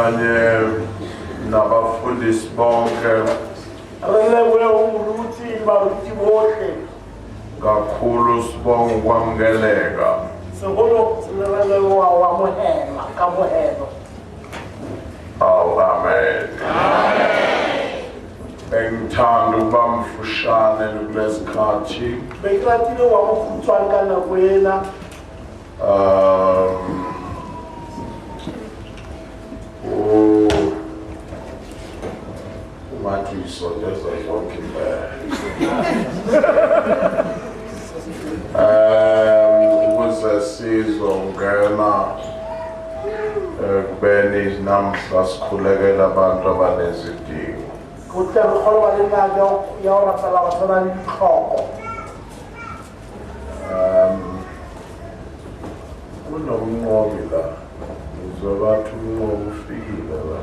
kanye nabafundisi bonke kakhulu sibonga ukwamukeleka. Oh, amen. Bengithanda ukuba mfushane kulesikhathi. Umathi isondeza zonke ukuze sizongena kubeni namhla sikhulekela abantu abanezidingo. Kunomnqobi la uzobathi unqobi ufikile la.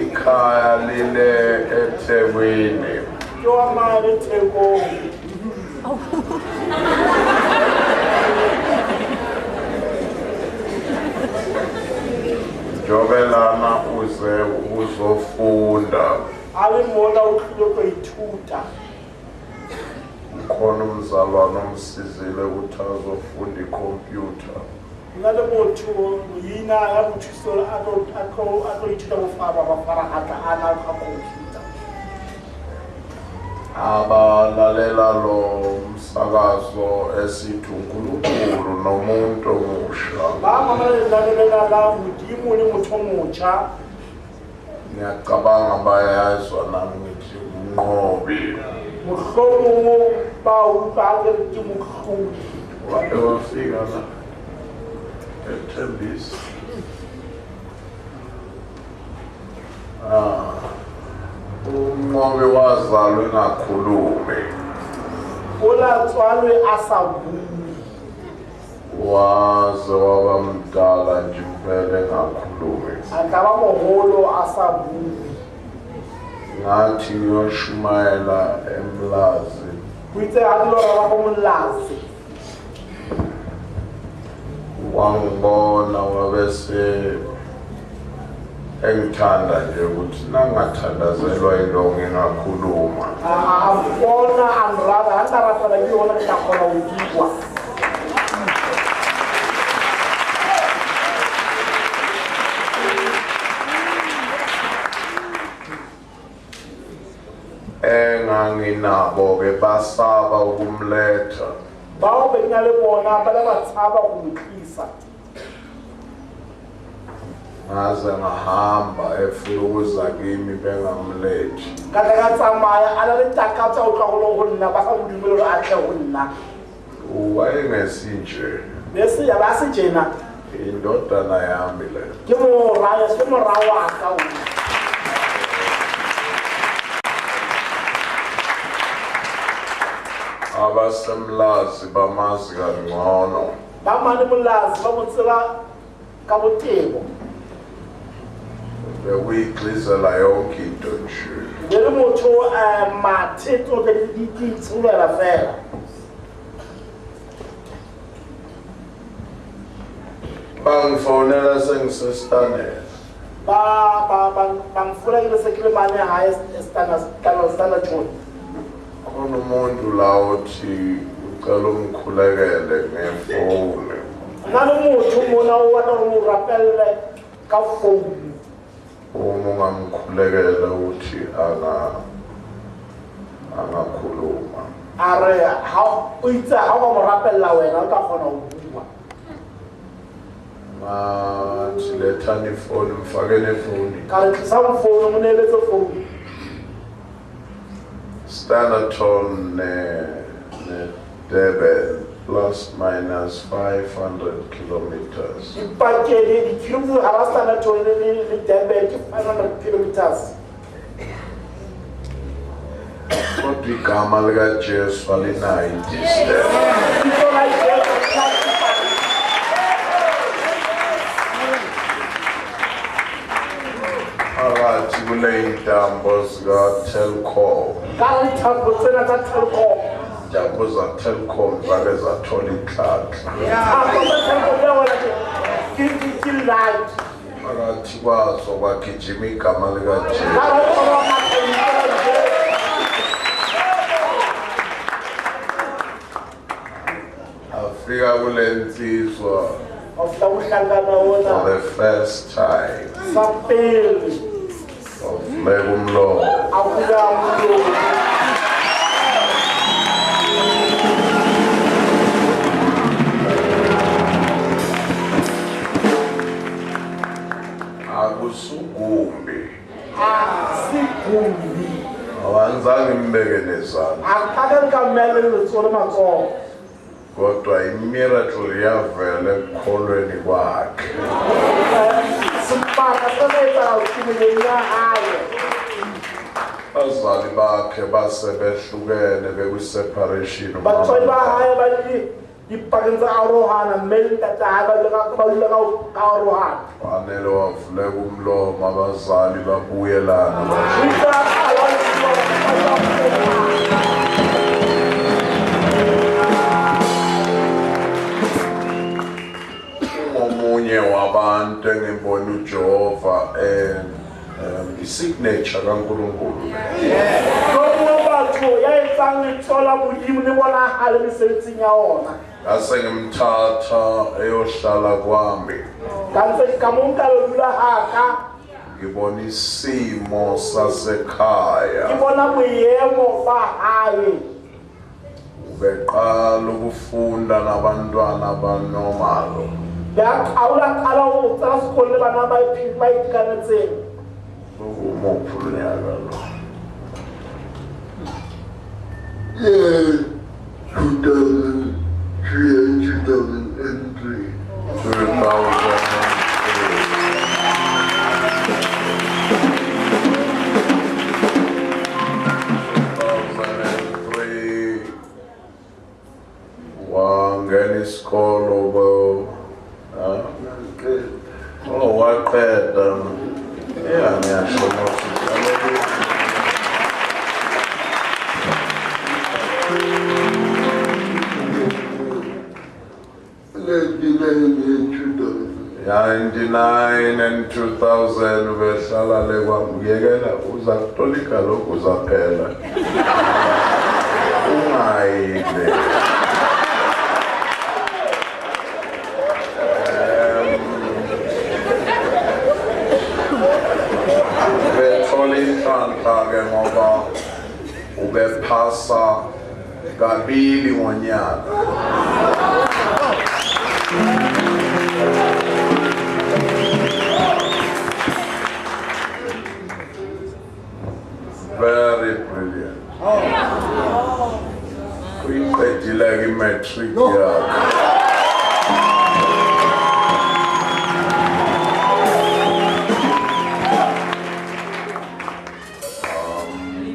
Ikhaya lile eThekwini. Jobelana uze uzofunda. Khona umzalwane omsizile ukuthi azofunda ikhompyutha. Abalalela lo msakazo esithi uNkulunkulu nomuntu omusha. Ngiyacabanga bayazwa nami ngithi unqobi. Wake wafika la eThembisa. Unqobi wazalwa engakhulumi. Waze waba mdala nje impela engakhulumi. Ngathi ngiyoshumayela eMlazi. Wangibona wabese engithanda nje ukuthi nangathandazelwa yilo ngingakhuluma. Enganginabo ke basaba ukumletha. Ngaze ngahamba efuna ukuza kimi bengamlethi. Wayengesinje. Indodana yami le. Abasemlazi bamazi kangcono. Bewigxizela yonke into nje. Bangifonela sengisestandeni. Khona umuntu la othi ucela umkhulekele ngefoni. Uma ungamkhulekela uthi angakhuluma. Are how o itse ha o mo rapella wena o tla kgona ho bua. Ngathi lethani ifoni mfakele ifoni. Ka re tlisa mo phone mo neletse phone. Standerton Durban plus minus 500 kilometers. Ipakele di kilometers ha Standerton le Durban ke 500 kilometers. Kodwa igama lika Jesu alinayo distance. People like that. Phakathi kule intambo zika-Telkom. Ka dithapo tsena tsa Telkom. Intambo za-Telkom zake zathola inhlanhla. Dithapo tsa Telkom ya wena ke light. Phakathi kwazo kwagijima igama likaJesu. Ka re o ba matla Afika kule nsizwa of uhlangana wona for the first time sapeli of Megumlo. akuya umuntu Akusugumbi. asigumbi Awanzange mbeke nezandla. akake kamele letsolo matsogo Kodwa imiracle yavela ekukholweni kwakhe. simpaka senetsa utimile ya hayo Abazali bakhe base behlukene bekwi-separation. batswadi ba hae ba dipakenza arohana mmele tata hae ba dula ka arohana Fanele wavuleka umlomo abazali babuyelana. Omunye wabantu engibona uJehova isignature kaNkulunkulu. batho ya etsang letsola modimo le bona hale mesebetsing ya ona Ngase ngimthatha eyohlala kwami. kantse ka mo nka lo dula haka Ngibona isimo ke sasekhaya. bona moyemo ba hae Ubeqala ukufunda nabantwana abanomalo. ya kaula kala o tsara sekolo le bana ba itekanetseng Umuphi unyaka lo? 2003 and 2003. 2003 wangena isikolo waqeda ngiyasho ya 99 and 2000 behlala le kwamuyekela uza kutolika lokhu uzaphela ungayile bethola inhlanhla ke ngoba ubephasa kabili ngonyaka. Very brilliant. Kuyiqedile imatric yakhe.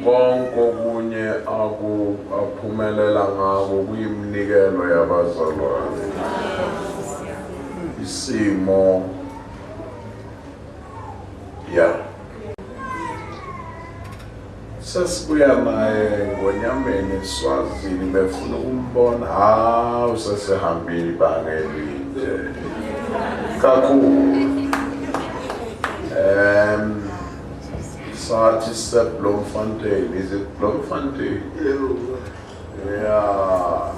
Konke okunye aphumelela ngako kuyimnikelo yabazalwane. Isimo sesibuya naye ngonyameni eSwazini befuna ukumbona usesehambile ibanga elide kakhulu. Sathi seBloemfontein, is it Bloemfontein? Yeah,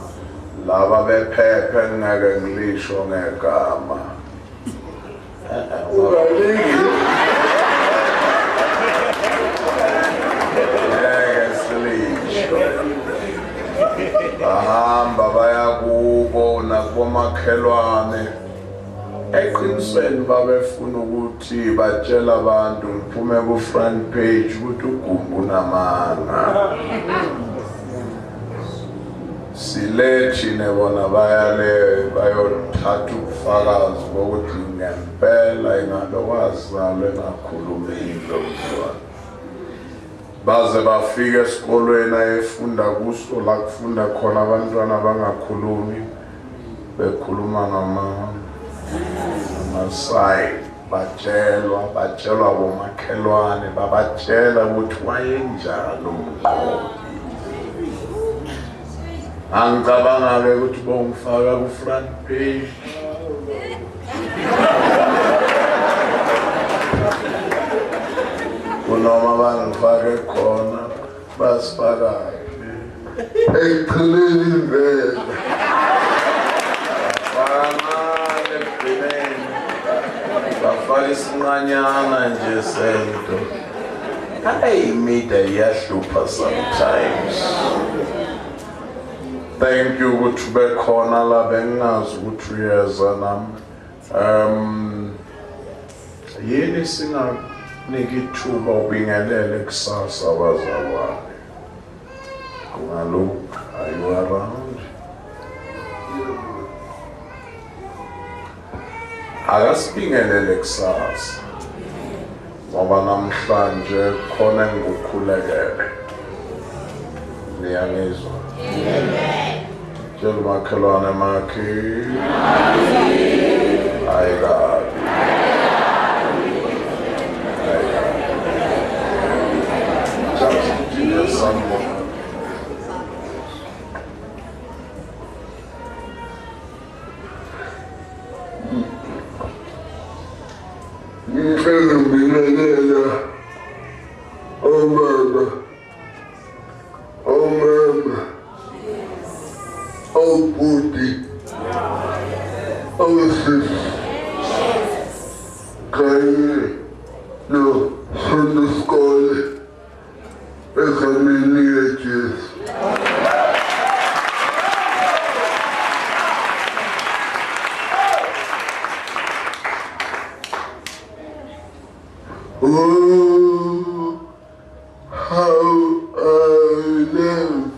laba bephephe ngeke ngilisho ngegama. Ngeke silisho. bomakhelwane eqinisweni babefuna ukuthi batshela abantu ngiphume ku front page ukuthi uGumbu namanga silethi nebona bayale bayothatha ubufakazi bokuthi ngempela ingabe wazalwe ngakhuluma indlozwana baze bafika esikolweni ayefunda kuso la kufunda khona abantwana abangakhulumi bekhuluma ngama-sign batshelwa bomakhelwane babatshela ukuthi wayenjalo umqondo angicabanga-ke ukuthi bongifaka ku-front page kunoma bangifake khona basifakayo ekugcineni impela bakancane ekugcineni bafaka isinqanyana nje sento imida iyahlupha sometimes. Thank you ukuthi bekhona la bengazi ukuthi uyeza nami yini singanika ithuba ubingelele kusasa abazalwane kungalokhu are you around akasibingelele kusasa ngoba namhlanje khona engikukhulekele niyangizwa tshela umakhelwane makhe ayikabi ngicela ngibingelela obaba omama obhuti osisi kanye nosondoskole egameni likaJesu. Oh, how I love you.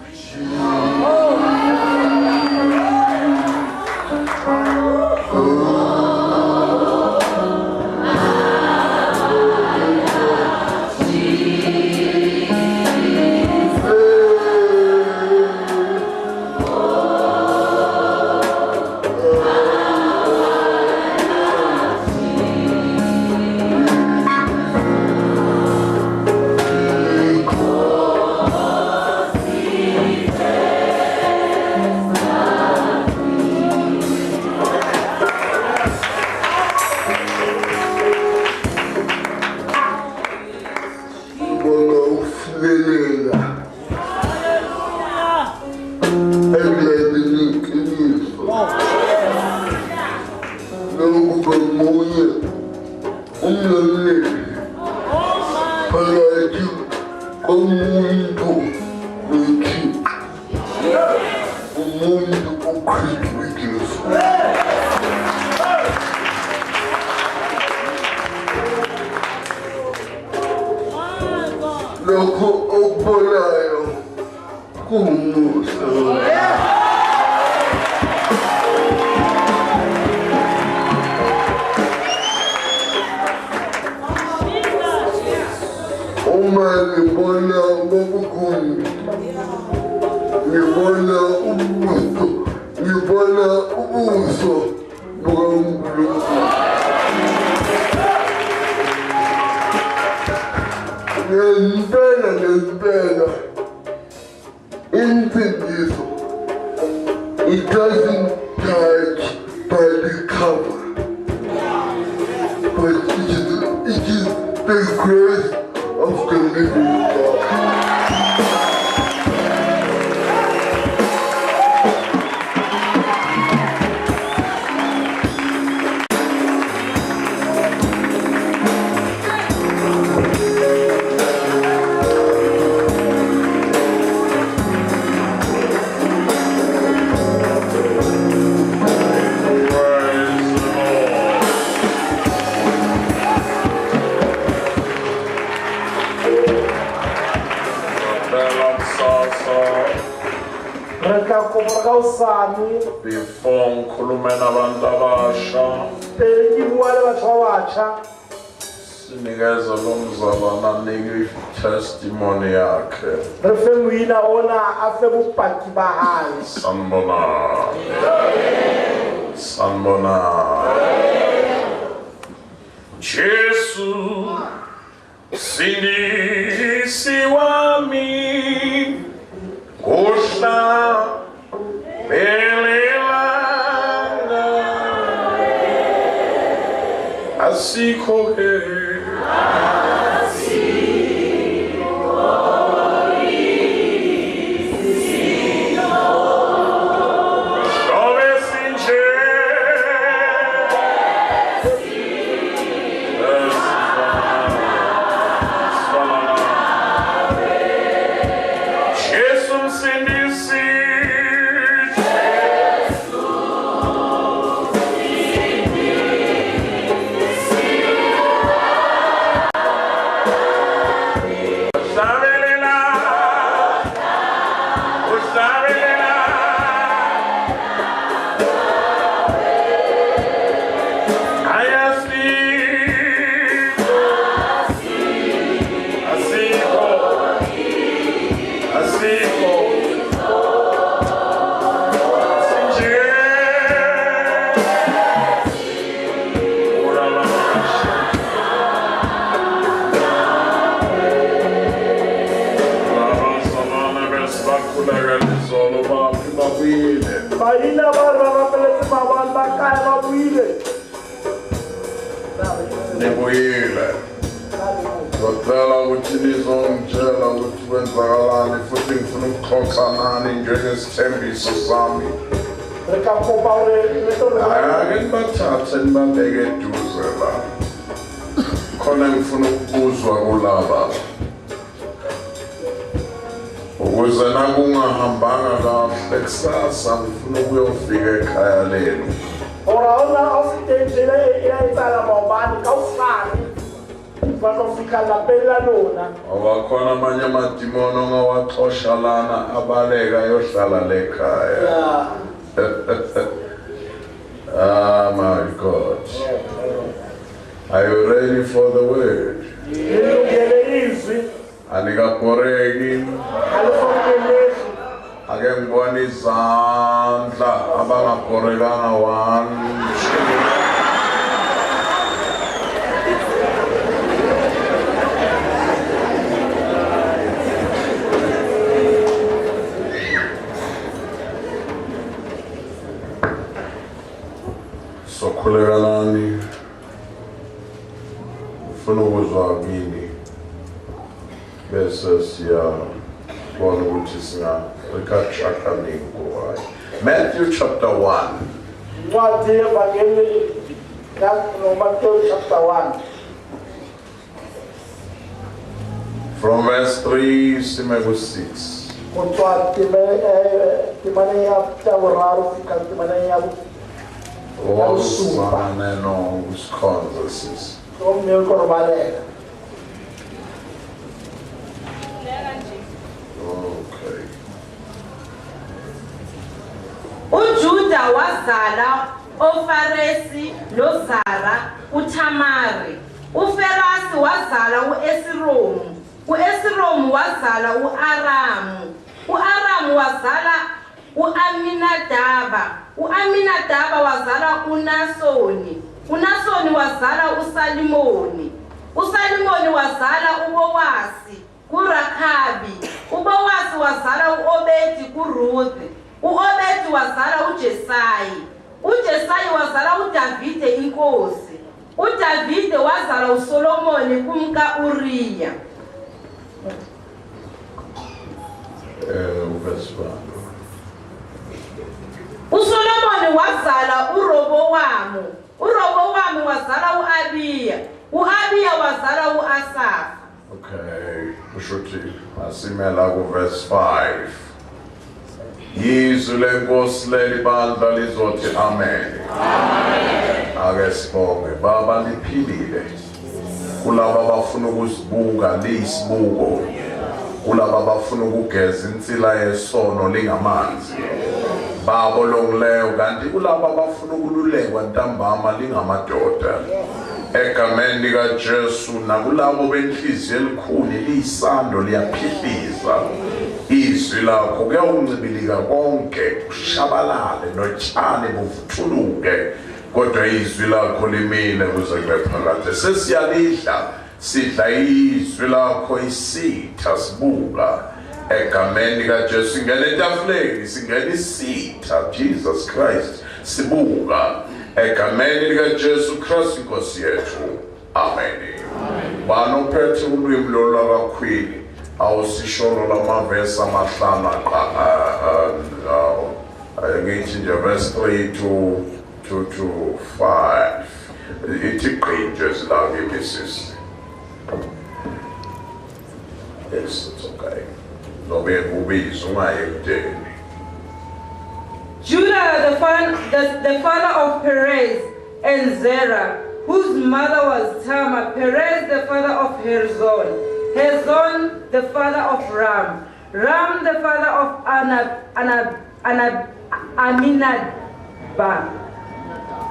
It doesn't touch by the cover, but it is the grace of the living God. Bella Sasa, Reka kopa usani, before Nkulumena Bandabasha, pele buale bacha. sinikeza lo mzalwana niki testimony yakhe. Refenguina ona afe bupaki bahali. Sanbona. Jesu sindisi wami kusha belelanga asikho Ngicela ukuthi nizongitshela ukuthi kwenzakalani futhi ngifuna ukuxoxanani njengesithembiso sami. Ake nibathathe nibabeke eduze la. Khona ngifuna ukuzwa kulaba. Ukuze nakungahambanga kahle kusasa ngifuna ukuyofika ekhaya lenu. Ora ositendele iyayitsala mawubani kawusani. Bazofika lapha lona. Awakhona amanye amadimoni ongawaxosha lana abaleka yohlala lekhaya. Ah my God. Are you ready for the word? Anikaboreki. Ake ngibona izandla abangaborekanga 1 Sokulekalani ufuna ukuzwa kimi bese siyabona ukuthi singarekachakaningi kuwayo. Matthew chapter 1. Matthew chapter 1. From verse 3 sime ku 6. Kutwa timane ya tawararo fika timane ya Osana no Wisconsin. Okay. uJuda wazala oFaresi noZara uThamari. uFerasi wazala uEsromu. uEsromu wazala uAramu. uAramu wazala uAminadaba. uAminadaba wazala uNasoni. uNasoni wazala uSalimoni. uSalimoni wazala uBowasi kuRakhabi. uBowasi wazala uObedi kuRuthi. uObedi wazala uJesayi. uJesayi wazala uDavide inkosi. uDavide wazala uSolomoni kumka Uriya. Verse 1. uSolomoni wazala uRobowamu. uRobowamu wazala uAbiya. uAbiya wazala uAsafa. Okay, ushuthi asimela ku verse 5. Yizwi lenkosi leli bandla lizothi amen. Ake sibonge Baba liphilile kulabo abafuna ukusibuka liyisibuko kulaba abafuna ukugeza insila yesono lingamanzi babolongileyo kanti kulaba abafuna ukululekwa ntambama lingamadoda egameni likaJesu nakulabo benhliziyo elikhuni liyisando liyaphihliza izwi lakho kuyawuncibilika konke kushabalale notshani buvuthuluke kodwa izwi lakho limile kuze kube phakade sesiyalidla sidla izwi lakho isitha sibuka egameni likaJesu singena etafuleni singena isitha Jesus Christ sibuka egameni likaJesu Kristu Nkosi yethu amen. Banophethe ulwimi lolwakakhwili awusisholo lamavesi amahlanu ngithi nje verse 3 to 5 ithi gqinje silake sisi. Yes, it's okay. Nobe ubizo ungayekudeni. Judah, the father of Perez and Zerah, whose mother was Tamar. Perez, the father of Hezron. Hezron, the father of Ram. Ram, the father of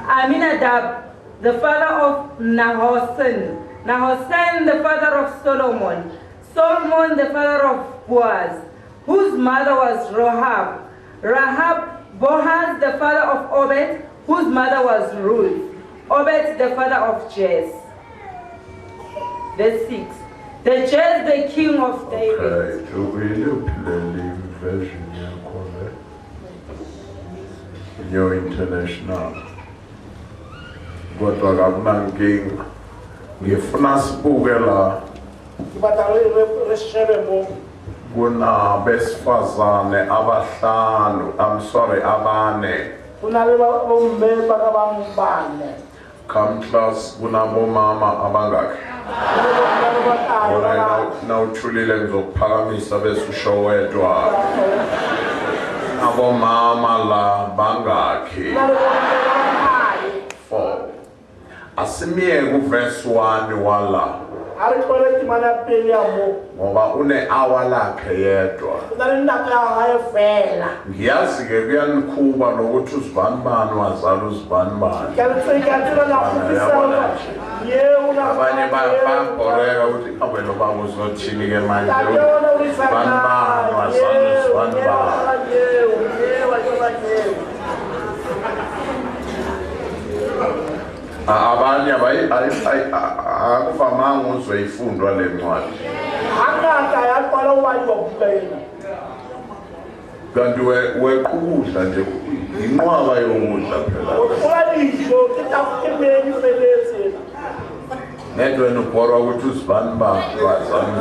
Aminadab, the father of Nahoshan. Nahoshan, the father of Solomon. Solomon, the father of Boaz, whose mother was Rahab. Boaz, the father of Obed, whose mother was Ruth. Obed, the father of Jesse. Verse 6. The Jesse, the king of David. Okay, to read the version in your international. Kodwa kakunankinga. Ngifuna sibuke la kuna besifazane abahlanu abane come class kunabomama abangakhi nawuthulile ngizokuphakamisa bese usho wedwa abomama la bangakhi 4 asimiyeke uverse 1 wala ngoba une hour lakhe yedwa ngiyazi ke kuyanikhuba nokuthi uzibanibani wazala uzibanibani abanye bayabhoreka ukuthi kambe lo baba uzothini ke manje uzibanibani wazala uzibanibani abanye akuvamanga uzwe ifundwa le ncwadi kanti wequkudla nje inqwaba yokudla phela nedwe nobhorwa ukuthi uzibanibani wazana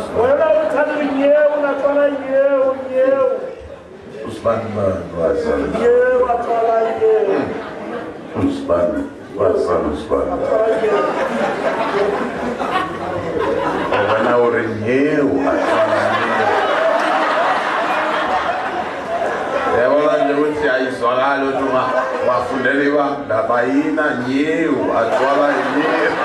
uzibanibani wazana wena uri nyewu yabona nje ukuthi ayizwakali ukuthi wafundela bandabayina nyewu atwala nyewu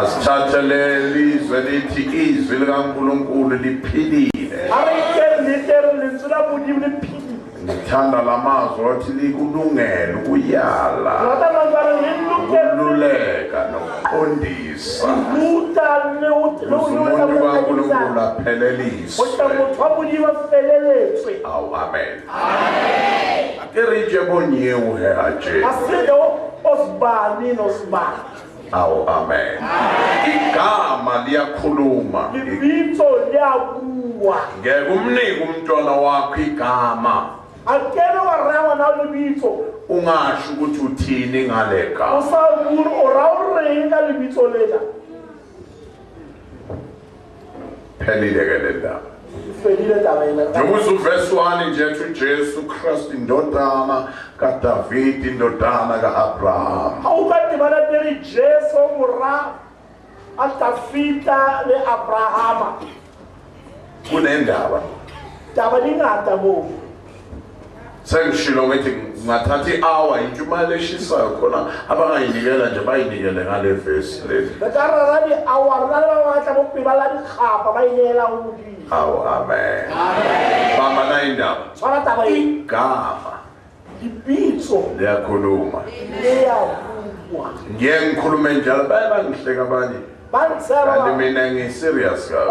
asithathe lelizwe lithi izwi likaNkulunkulu liphilile ngithanda lamazwi othi likulungele ukuyala ukululeka nokuqondisa umuntu kaNkulunkulu apheleliswe awu amen akerije bonyewu hehaje awu amen igama liyakhuluma ngeke umnike umntwana wakho igama ungasho ukuthi uthini ngale gama phelile ke le ndaba njengoba uverse 1 nje ethi uJesu Kristu indodana kaDavide indodana kaAbraham awukadibana peri Jesu mura atafita le Abrahama kunendaba daba lingata bo sengishilo ngithi ngathatha i-hour intshumayelo eshisayo khona abangayinikela nje bayinikele ngale vesi leli. Awu, amen. Mama nayindaba igama liyakhuluma. Ngiye ngikhulume njalo bayangihleka abanye kanti mina ngi-serious kabi.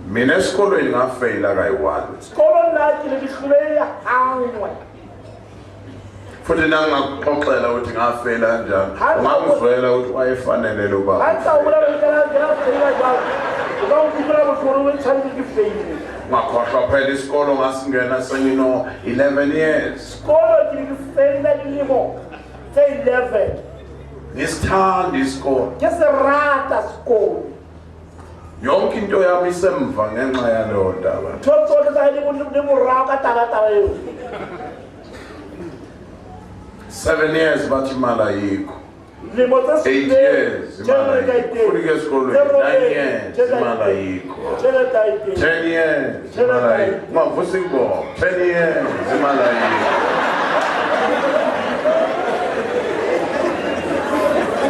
Mina esikolweni ngafeyila kayi-1 futhi nangingakuxoxela ukuthi ngafeyila kanjani ungangizwela ukuthi wayefanele lo baba. Ngakhohlwa phela isikolo ngasingena sengino 11 years. Ngisithanda isikolo. Yonke into yami isemva ngenxa yaleyo ndaba. 7 years bathi imali ayikho. 8 years imali ayikho. Ufike esikolweni 9 years imali ayikho. 10 years imali ayikho. Ungavusa ingoma 10 years imali ayikho.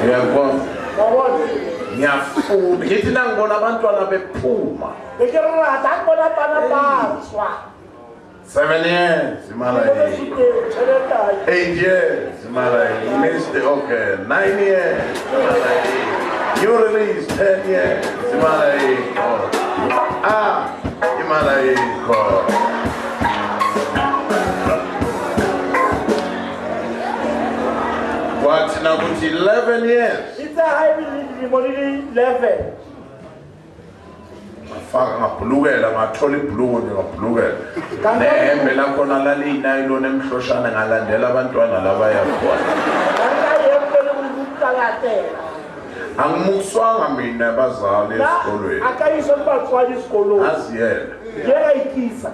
Ngiyabona. Ngiyafuna ngithi nangibona abantwana bephuma 7 years imali ayikho. 8 years imali ayikho. Mr. Okay 9 years imali ayikho. You release 10 years imali ayikho. Imali ayikho. What now? 11 years. It's a high 11. Faka ngabhulukela ngathola ibhuluko nje ngabhulukela. Nehembe lakhona lalinayilona emhloshana ngalandela abantwana laba yakhona. Angimuswanga mina abazali esikolweni. Akayisho kubazali esikolweni. Asiyena. Ngiyayikisa.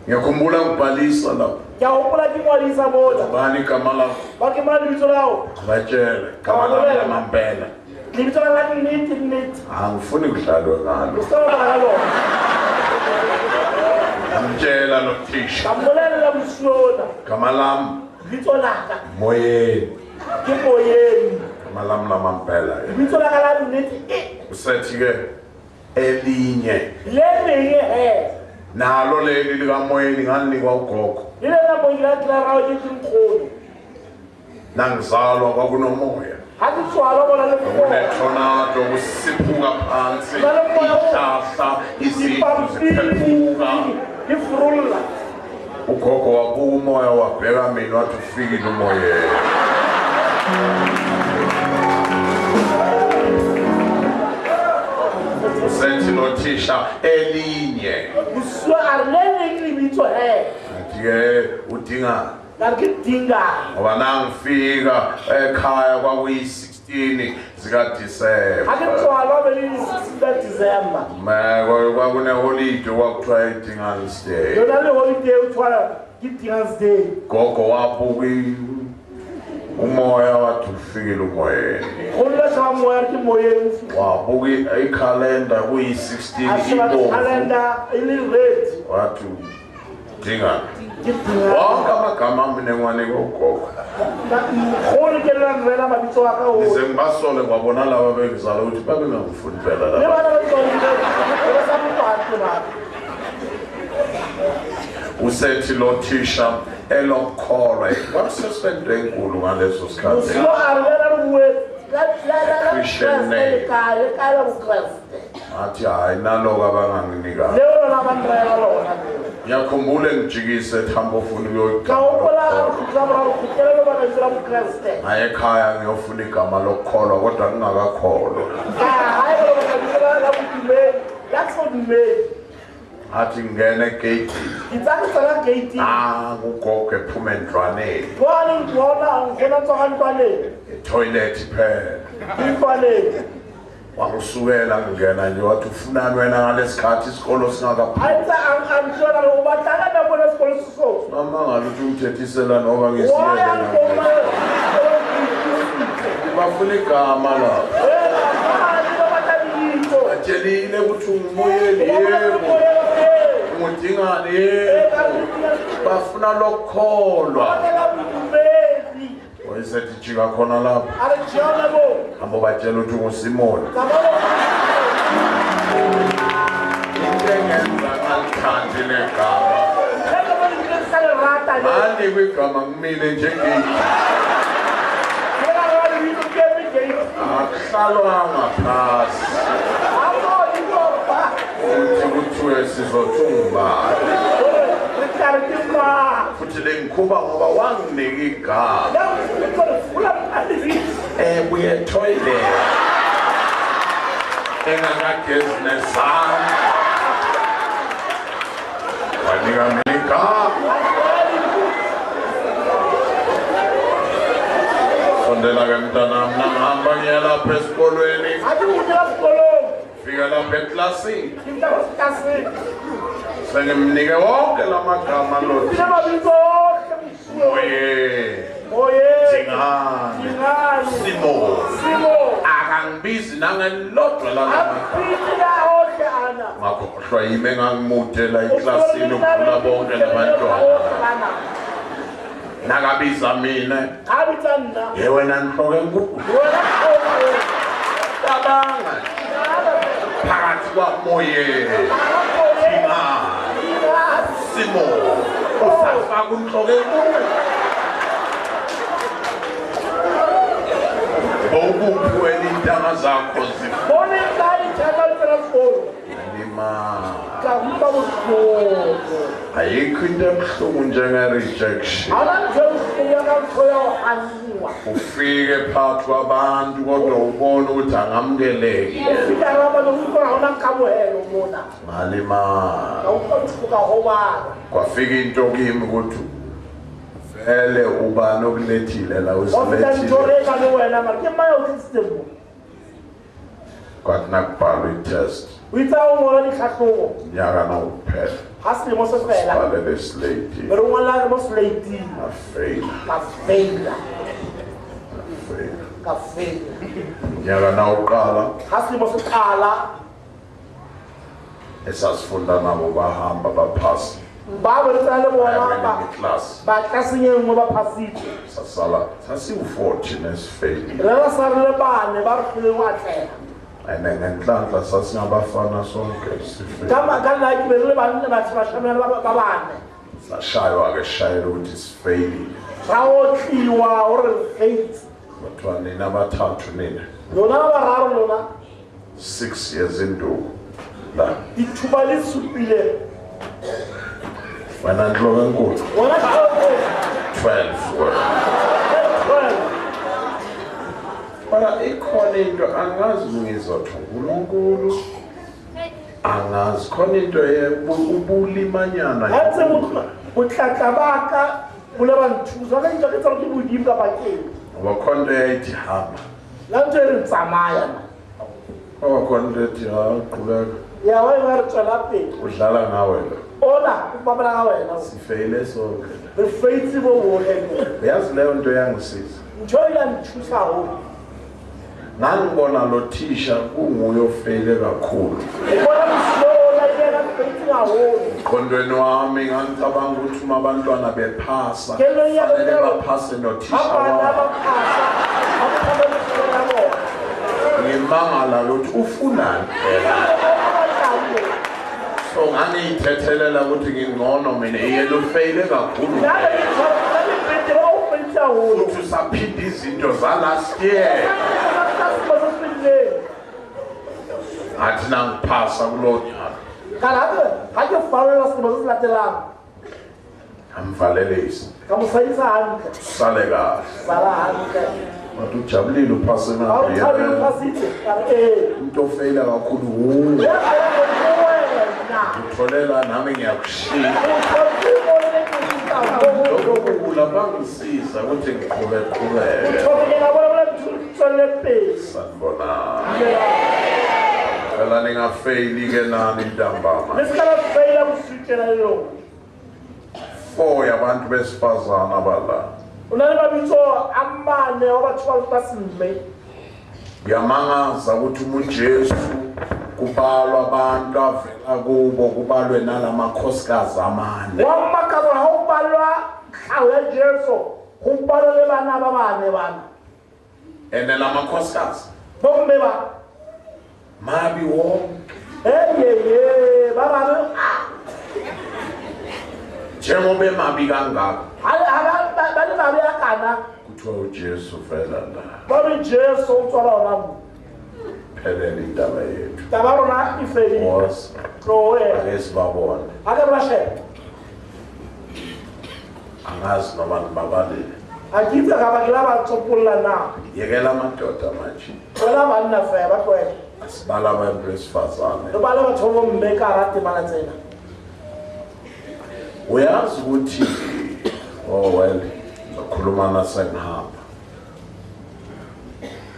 Ngiyakhumbula ngibhalisa lapho. Ngiyakhumbula ngibhalisa bona. Bani igama lakho? Bakhe mali bitso lawo. Batshele igama lami lamampela. Libitso lami nithi. Angifuni kudlalwe ngalo. Usawubalo. Amtshela lo thisha. Kambolela msona. Igama lami bitso laka. Moyeni. Kimoyeni. Igama lami lamampela. Bitso laka lami nithi. Usethi ke elinye. Lelinye nalo leli likamoyeni ngalinikwa ugogo. Lile lapho ngilaklara ukuthi mkhulu. Nangizalwa kwakunomoya. Akutshwala bona lefono. Kunetornado kusiphuka phansi. Ihlahla izithu ziphephuka. Ifrulla. Ugogo wabuka umoya wabheka mina wathi ufikile umoya. Usethi lo thisha elinye. Uswa arlele ngibitso Athi-ke udinga. Ngakidinga. Ngoba nangifika ekhaya kwakuyi-16 zikaDisemba. Akutshwala beli 16 December. Kwakuneholide kwakuthiwa iDingans Day. Yona le holiday utshwala iDingans Day. Gogo wabuka umoya wathi ufikile umoyeni. Khona moya ke moyeni. Wabuka ikhalenda kuyi-16 ibomvu. Calendar ili red. Wathi udinga. Wonke amagama ami nengwane kogogo. Khona ke landela mabitso aka ho. Ngize ngibasole kwabona laba bengizala ukuthi babengangifuni phela Le laba. bana batsonile. Basabubantu ba. Usethi lo thisha elokholwa kwasesento enkulu ngaleso sikhathi. Uswa arlela ruwe. Christian name. Kala bukreste. Athi hayi naloko abanganginika. Leo la bandrela lona. Ngiyakhumbula ngijikise Thambo ufuna Ka ukola ukuzama ukukela lo bana zira bukreste. ngaye ekhaya ngiyofuna igama lokukholwa kodwa ngingakakholwa. Hayi lo bana la bukume. That's what we made. Athi ngene egate. Ngitsakisela gate. Ugogo ephuma endlwaneni. Wani ngibona ngona tsakantwane. Toilet phela. Ifanele. Wakusukela ngingena nje wathi ufunani wena ngalesikhathi isikolo singakapheli. Ayitsa angishona lo bahlala nabona isikolo siso. Mama ngaluthi umthethisela noba ngisiyele. Waya ngoma. Bafuna igama la. Batshelile ukuthi umoyeni yebo. Mudingani bafuna lokholwa wayesethi jika khona lapho hamba batshela ukuthi nguSimoni into engenza ngalithandi legama manje kwigama kumile njengeyi akuhlalwanga phasi futhi kuthiwe sizothumba futhi lengikhuba ngoba wanginika igama buye toilet engakagezi nesandla wanika mina igama sondela ke mntanami nangihamba ngiya lapha esikolweni fika lapha eklasini sengimnike wonke lamagama lo Moye Jingani Simo akangibizi nangelodwa lamagama ngakhohlwa yime ngangimudela eklasini ukufuna bonke labantwana nakabiza mina wena nhloko enkulu cabanga phakathi kwamoye Jingani Simo usafaka unhloko enkulu Bobu wena intanga zakho zifona ayikho into ebuhlungu njenge-rejection ufike phakathi kwabantu kodwa ubone ukuthi angamukeleki ngalimala kwafika into kimi ukuthi vele ubani okulethile la usilethile kwathi nakubhalwa itest nyaka nawuphela sibhalele slate nyaka nawuqala esasifunda nabo bahamba baphasi sasala sasiwu-40 nesifeyile and ngenhlanhla sasingabafana sonke sashaywa-ke shayela ukuthi sifeyilile kuthiwa nina abathathu nina 6 years induku la wena nhloko enkulu 12 Bara ikhona into angazi ngizothi uNkulunkulu angazi khona into ubulimanyana hatse utlatlabaka bulabanthuza ka into ke tsara ke bodimo ka bakeng ngoba khona into yayithi hamba la ntse re tsamaya ngoba khona into yayithi qhubeka ya wa re tswela pele udlala ngawe ona ubabala ngawe wena sifeyile sonke re faith bo bohle yazi leyo into yangisiza njoyela nthusa ho ngangibona lo thisha kunguye ofeyile kakhulu Kondweni wami ngicabanga ukuthi uma abantwana bephasa fanele baphase nothisha wabo ngimangala ukuthi ufunani so ngangiyithethelela ukuthi ngingcono mina yena ufeyile kakhulu ukuthi usaphinde izinto zalast year athi nangiphasa kulo nyaka amvalelisi sale kahle Matu ujabulile uphase ngabe umuntu ofeyila kakhulu utholela nami ngiyakushiya lokho kulabangisiza ukuthi ngiqhubeke sanibona phela ningafeyili ke nani ntambama lesikala usitshela lo 4 yabantu besifazana abala unale babitso amane wabathiwa basimbe ngiyamangaza ukuthi uJesu kubalwa abantu avela kubo kubalwe nalamakhosikazi amane wa makalo ha o balwa tlhawe Jesu go balwa le bana ba bane bana ene lamakhosikazi bomme ba mabi wonke ba bana njengoba mabi kangaka ha ba le ba ya kana kuthiwa uJesu vela la ba re Jesu o tswala ona mo phelele indaba yethu taba rona ifeli was tlowe akesibabona ake bashe angazi noma nibabalile akitse ga ba kila ba tsopolla na yekela amadoda manje bona banna fe ba tlwele asibala abantu besifazane lo bale batho bo mme ka rate mala tsena uyazi ukuthi oh well ngikhuluma nasengihamba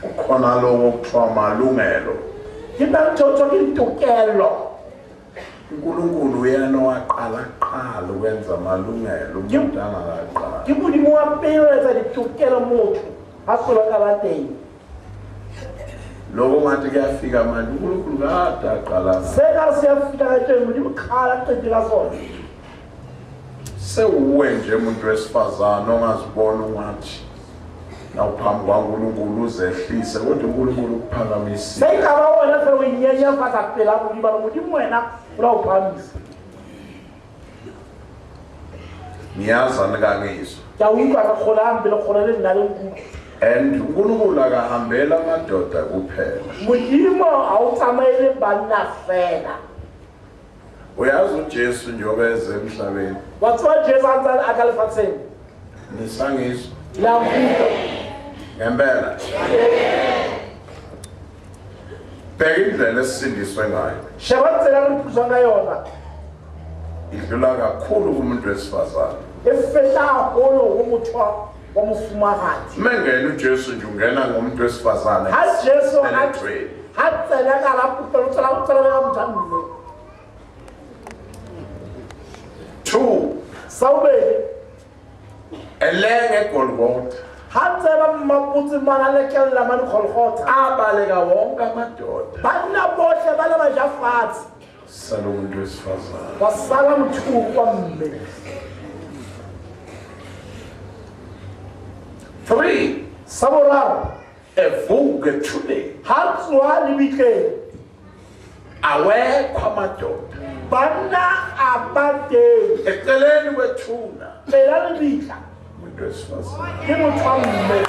ukhona lokho kuthiwa malungelo ke na tshotso ke ntokelo uNkulunkulu uyena waqala ukwenza amalungelo umuntu angakaqala ke modimo wa pele tsa ditokelo motho ha sola ka ba teng lokho ngathi kuyafika manje uNkulunkulu kade aqala se ka se afika ka teng modimo khala qedela sona sewuwe nje umuntu wesifazane ongazibona ungathi nawuphambi kwaNkulunkulu uzehlise kodwa uNkulunkulu ukuphakamisa se ka ba wena fe o nyenya fa ka pela modimo ba modimo wena o phamisa niyazana kangizwa ya uyiba ka khola ambele khola le nna le nku and uNkulunkulu akahambela amadoda kuphela modimo a o tsamaile banna fela uyazi uJesu njengoba eze emhlabeni wa tswa Jesu antsa a ka lefatsheng nisangizwa la mfuto ngempela bheka indlela esindiswe ngayo sheba tsela re phuswa nga yona idlula kakhulu kumuntu wesifazane e feta haholo go motho wa mofumagadi mengena uJesu nje ungena ngomuntu wesifazane ha Jesu penetrate. ha tsela ka la putelo tsela ka mthanne 2 saubele elenge eGolgotha ha tsela mmaputsi mana le kella mane Golgotha abaleka wonke amadoda banna bohle ba le ba ja fatshe sala umuntu wesifazane ba sala motho kwa mme 3 saboraro evuke today ha tswa le bitleng awekho amadoda banna abate eceleni kwethuna phela le bitla umuntu wesifazane ke motho wa mme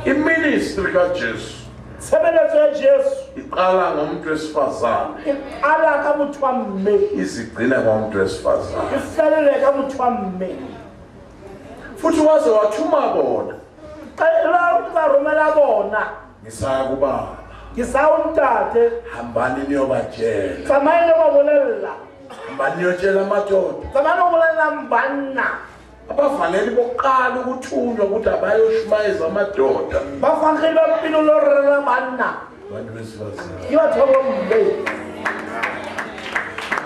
iministry kaJesu tshebeletso ya Jesu iqala ngomuntu wesifazane e ala ka motho wa mme izigcina ngomuntu wesifazane e felele ka motho wa mme futhi waze wathuma bona qela utsa romela bona ngisaya kubaba ke sa untate hambani niyobatshela tsamayele ba bolella hambani niyotshela amadoda tsamana go bolella banna abafanele boqala ukuthunywa ukuthi abayoshumayeza amadoda ba fangile pilo lo rela banna abantu besifazane ke batho ba mme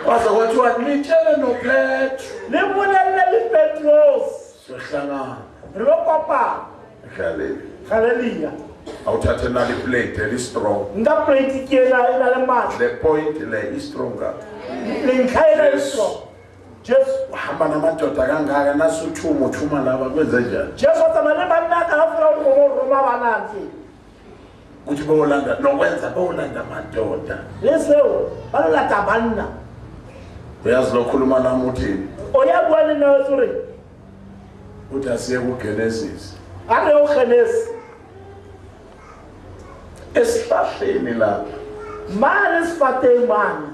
waze kwathiwa nitshele noPetro le bolelle le Petros sohlangana re lo kopa haleluya awuthathe nali plate elistrong nga plate ke ena le matla the point le istronga le nkhayela iso Jesu hamba namadoda kangaka nasuthuma laba kwenze njani Jesu tsamane banna ka afra go roma bananti kuthi bolanda nokwenza bolanda amadoda leseo ba la tabanna uyazi lokhuluma nami uthini o ya bua le nna tsore uthi asiye kuGenesis a re o Genesis esihlahleni lapha mane sifateng mane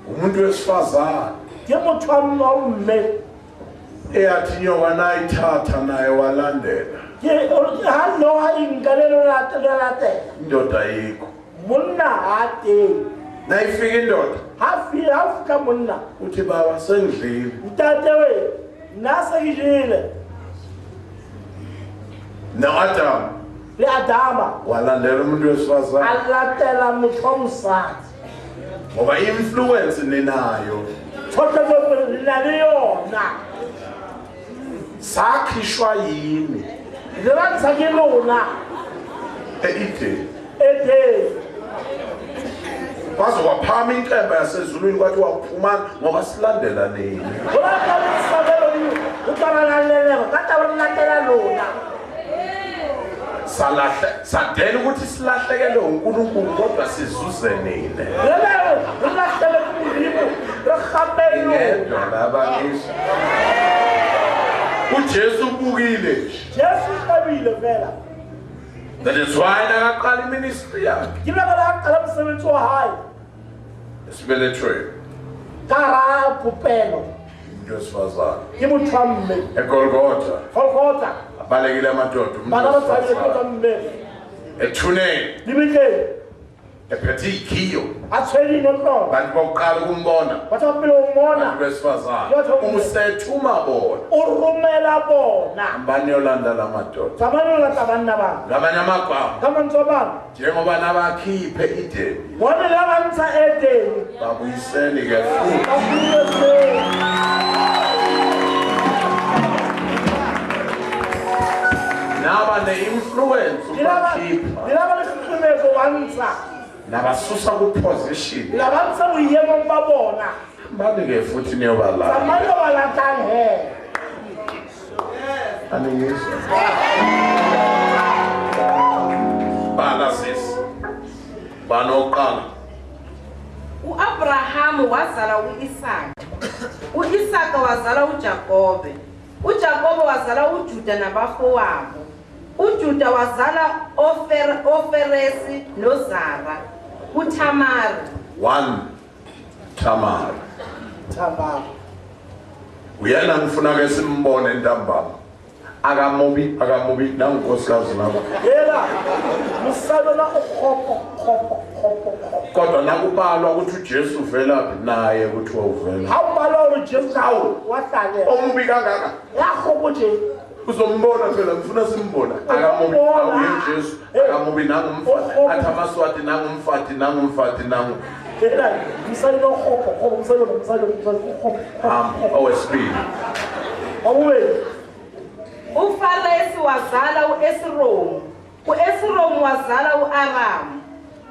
umuntu wesifazane ke motho wa mme eyathi nyoka nayithatha naye walandela ke ha Noa ingalelo latela indoda ayikho monna ha teng nayifika indoda ha fika monna uthi baba sengidlile ntate we nasa gijile no-Adam le Adama walandela umuntu wesifazane alatela motho wa mosadi ngoba influence ninayo thotlhetso lena le yona sakhishwa yini le ba ntsha ke lona e-Eden ete kwaze waphama inkemba yasezulwini kwathi waphumana ngoba silandela nini. Sadela ukuthi silahlekelwe uNkulunkulu kodwa sizuze nini. Ngedwa labangisi. uJesu ubukile nje. Jesu uqabile vela. That is why nakaqala iministry yakhe. Ngibekela aqala umsebenzi wahayi. Esibelethweni. Kara pupelo. Ngiyosifazana. Ngimuthamme. eGolgotha. Golgotha. Abalekile amadoda Banabathamme. Ethuneni. Libike. Ephethe ikhiyo. Athwele inonto. Bantu bokuqala ukumbona. Bathapile umona. Bantu besifazana. Umsethuma bona. Urumela bona. Ambani yolanda lamadoda. Zamani labantu abantu. Ngamanye amagama. Kamantsobana. Njengoba nabakhiphe ideni. Bona labantu edeni. Babuyiseni ke futhi. Naba ne-influence ukubakhipha. Nilaba nesihlumezo wanisa. Nabasusa ku-position. Labantu uyemo babona. Bani-ke futhi niyobalala. Zamani walatanghe. Aningizwa. Bala sis. Banoqala. uAbraham wazala uIsaka. uIsaka wazala uJakobe. uJakobe wazala uJuda nabafowabo. uJuda wazala Oferesi noZara. uThamari. 1 Tamar. Tamar. Uyena ngifuna ke simbone ntambama. Akamubi nangikosikazi nabo. Yela. Musabela ukhopo. Kodwa nakubalwa ukuthi uJesu uvelaphi naye kuthiwa uvela. Awubalwa uJesu hawo wahlale. Omubi kangaka. Yakho nje. Uzombona phela ngifuna simbona. Akamubi uJesu. Akamubi nangumfana. Athi amaswati nangumfati. Yela. Musabela ukhopo. Owesibili. Awuwe. uFaresi wazala uEsromu. uEsromu wazala uAramu.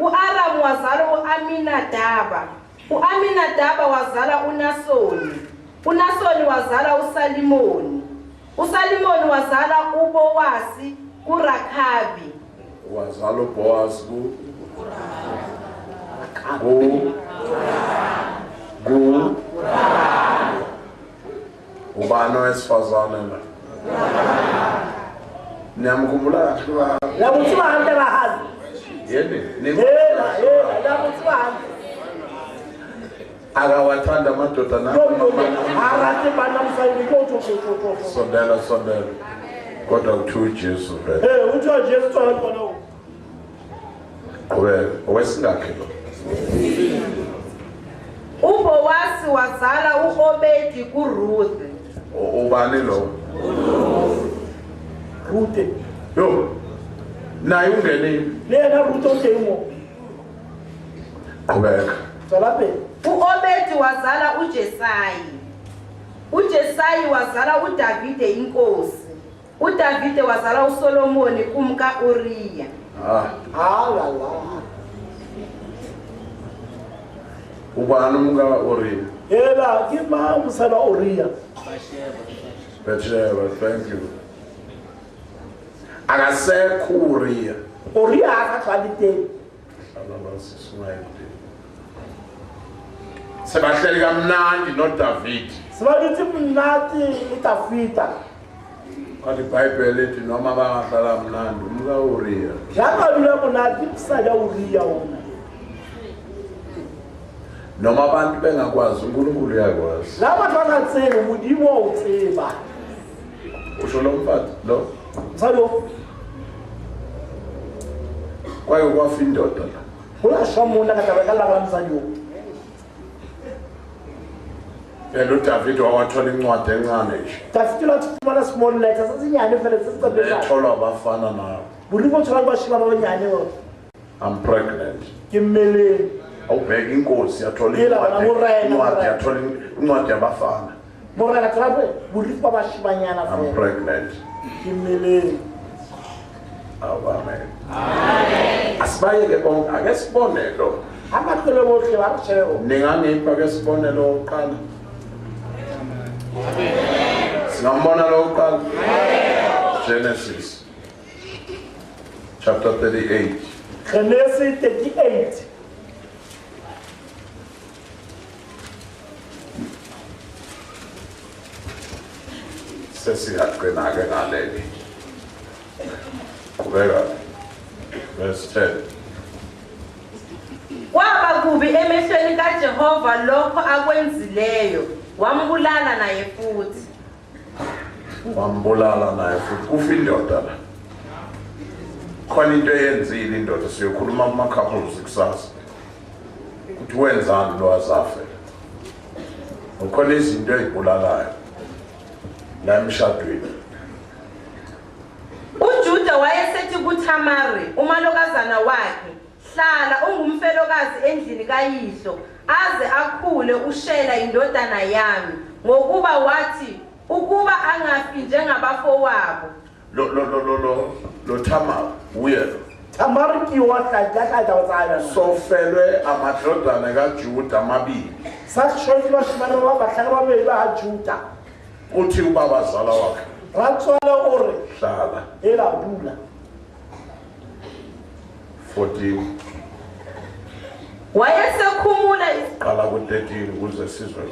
uAramu wazala uAminadaba. uAminadaba wazala uNasoni. uNasoni wazala uSalimoni. uSalimoni wazala uBowasi kuRakhabi. Wazala uBoaz ubani wesifazane la? Niyamkhumbula kahle Labuthi bahambe bahambe. yini? Yela, labuthi bahambe. Akawathanda amadoda na? Arathi banamsayini kodwa. Sondela. Kodwa kuthiwa uJesu vele. Uthi uJesu tshala khona. Owesingakhe lo? uBowasi wazala uObedi kuRuth. Ubani lo? Rute. Yo. Naye ungenile. Lena Rute ongemo. Qhubeka. Salape. uObedi wazala uJesayi. uJesayi wazala uDavide inkosi. uDavide wazala uSolomoni kumka Uriya. La. Ubani umka Uriya? Yela, kima musala Uriya. Bathsheba, thank you. Akasekho Uriya. Uriya akaxaliteni. Sebahleli kamnandi noDavid. Sibakithi mnati uDavida. Kanti iBhayibheli lithi noma bangahlala mnandi umka Uriya. Yakabila mnati kusala Uriya wona. Noma abantu bengakwazi uNkulunkulu uyakwazi. Laba bangatsela umudimo utseba. Usho lo mfati lo? Salo. Kwaye kwafa indoda la. Ulashamuna kadabekala kwamsanyo. Yena uDavid wawathola incwadi encane nje. David lathumana small letters asinyane vele sisicebela. Etholwa abafana nayo. Buliko thola bashiba babanyane wo. I'm pregnant. Kimele. Awubheka inkosi yathola incwadi yabafana. Morena trabe buliko babashibanyana I'm vele. pregnant. Kimele. Amen. Asibayeke bonke ake sibone lo. Amakhono bohle bakushebo. Ningangipha ke sibone lo oqala. Singambona lo oqala. Genesis chapter 38. Genesis 38. Sesiyaqina ke ngaleli. Qhubeka. Verse 10. Kwaba kubi emehlweni kaJehova lokho akwenzileyo, wambulala naye futhi. Wambulala naye futhi kufa indoda la. Khona into eyenzile indoda siyokhuluma kuma couples kusasa. Kuthi wenzani lo azafe. Ukhona izinto ezibulalayo la emshadweni. uJuda wayesethi kuThamari umalokazana wakhe, hlala ungumfelokazi endlini kayihlo aze akhule uShela indodana yami, ngokuba wathi ukuba angafi njengabafowabo. Lo Tamar uye Tamar ki wahlala watsala. sofelwe amadodana kaJuda amabili. Sashoyi bashimana bahlala babeli baJuda. Uthi ubaba zala wakhe Ratswala ore hlala ela dula. 14 Wayesekhumula qala ku13 ukuze sizwe.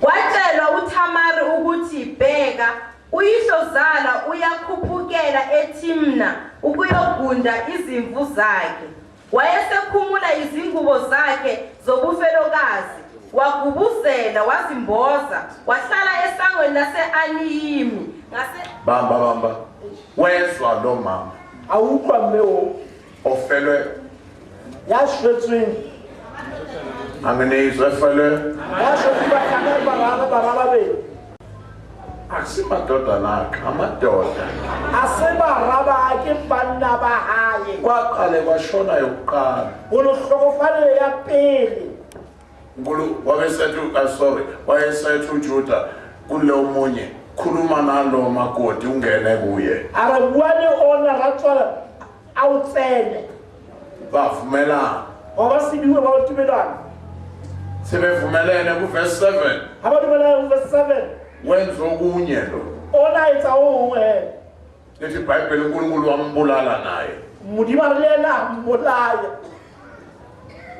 watshelwa uThamari ukuthi bheka uyihlozala uyakhuphukela eTimna ukuyogunda izimvu zakhe. Wayesekhumula izingubo zakhe zobufelokazi, wagubuzela wazimboza, wahlala esangweni lase-Aniyimi Bamba wezwa lo mama Awukwa mewo ofelwe yashwetswini. angenizwe efelwe Yashwetsi bahlala barababeli. akusimadodana akhe amadoda. Asebaraba ake banna bahaye. Kwaqale kwashona yokuqala. Unohloko fanele ya pele. Nkulu wayesethu uJuda kulo omunye khuluma nalo makoti ungene kuye. Arabuane ona ratswala awutsene. Bavumelana. Ngoba sibiwe bawutumelana. Sebevumelene ku verse 7. Abatumelana ku verse 7. Wenza okunye lo. Ona itsa uwe. Lethi iBhayibheli uNkulunkulu wambulala naye. Mudimarlela mbulaya.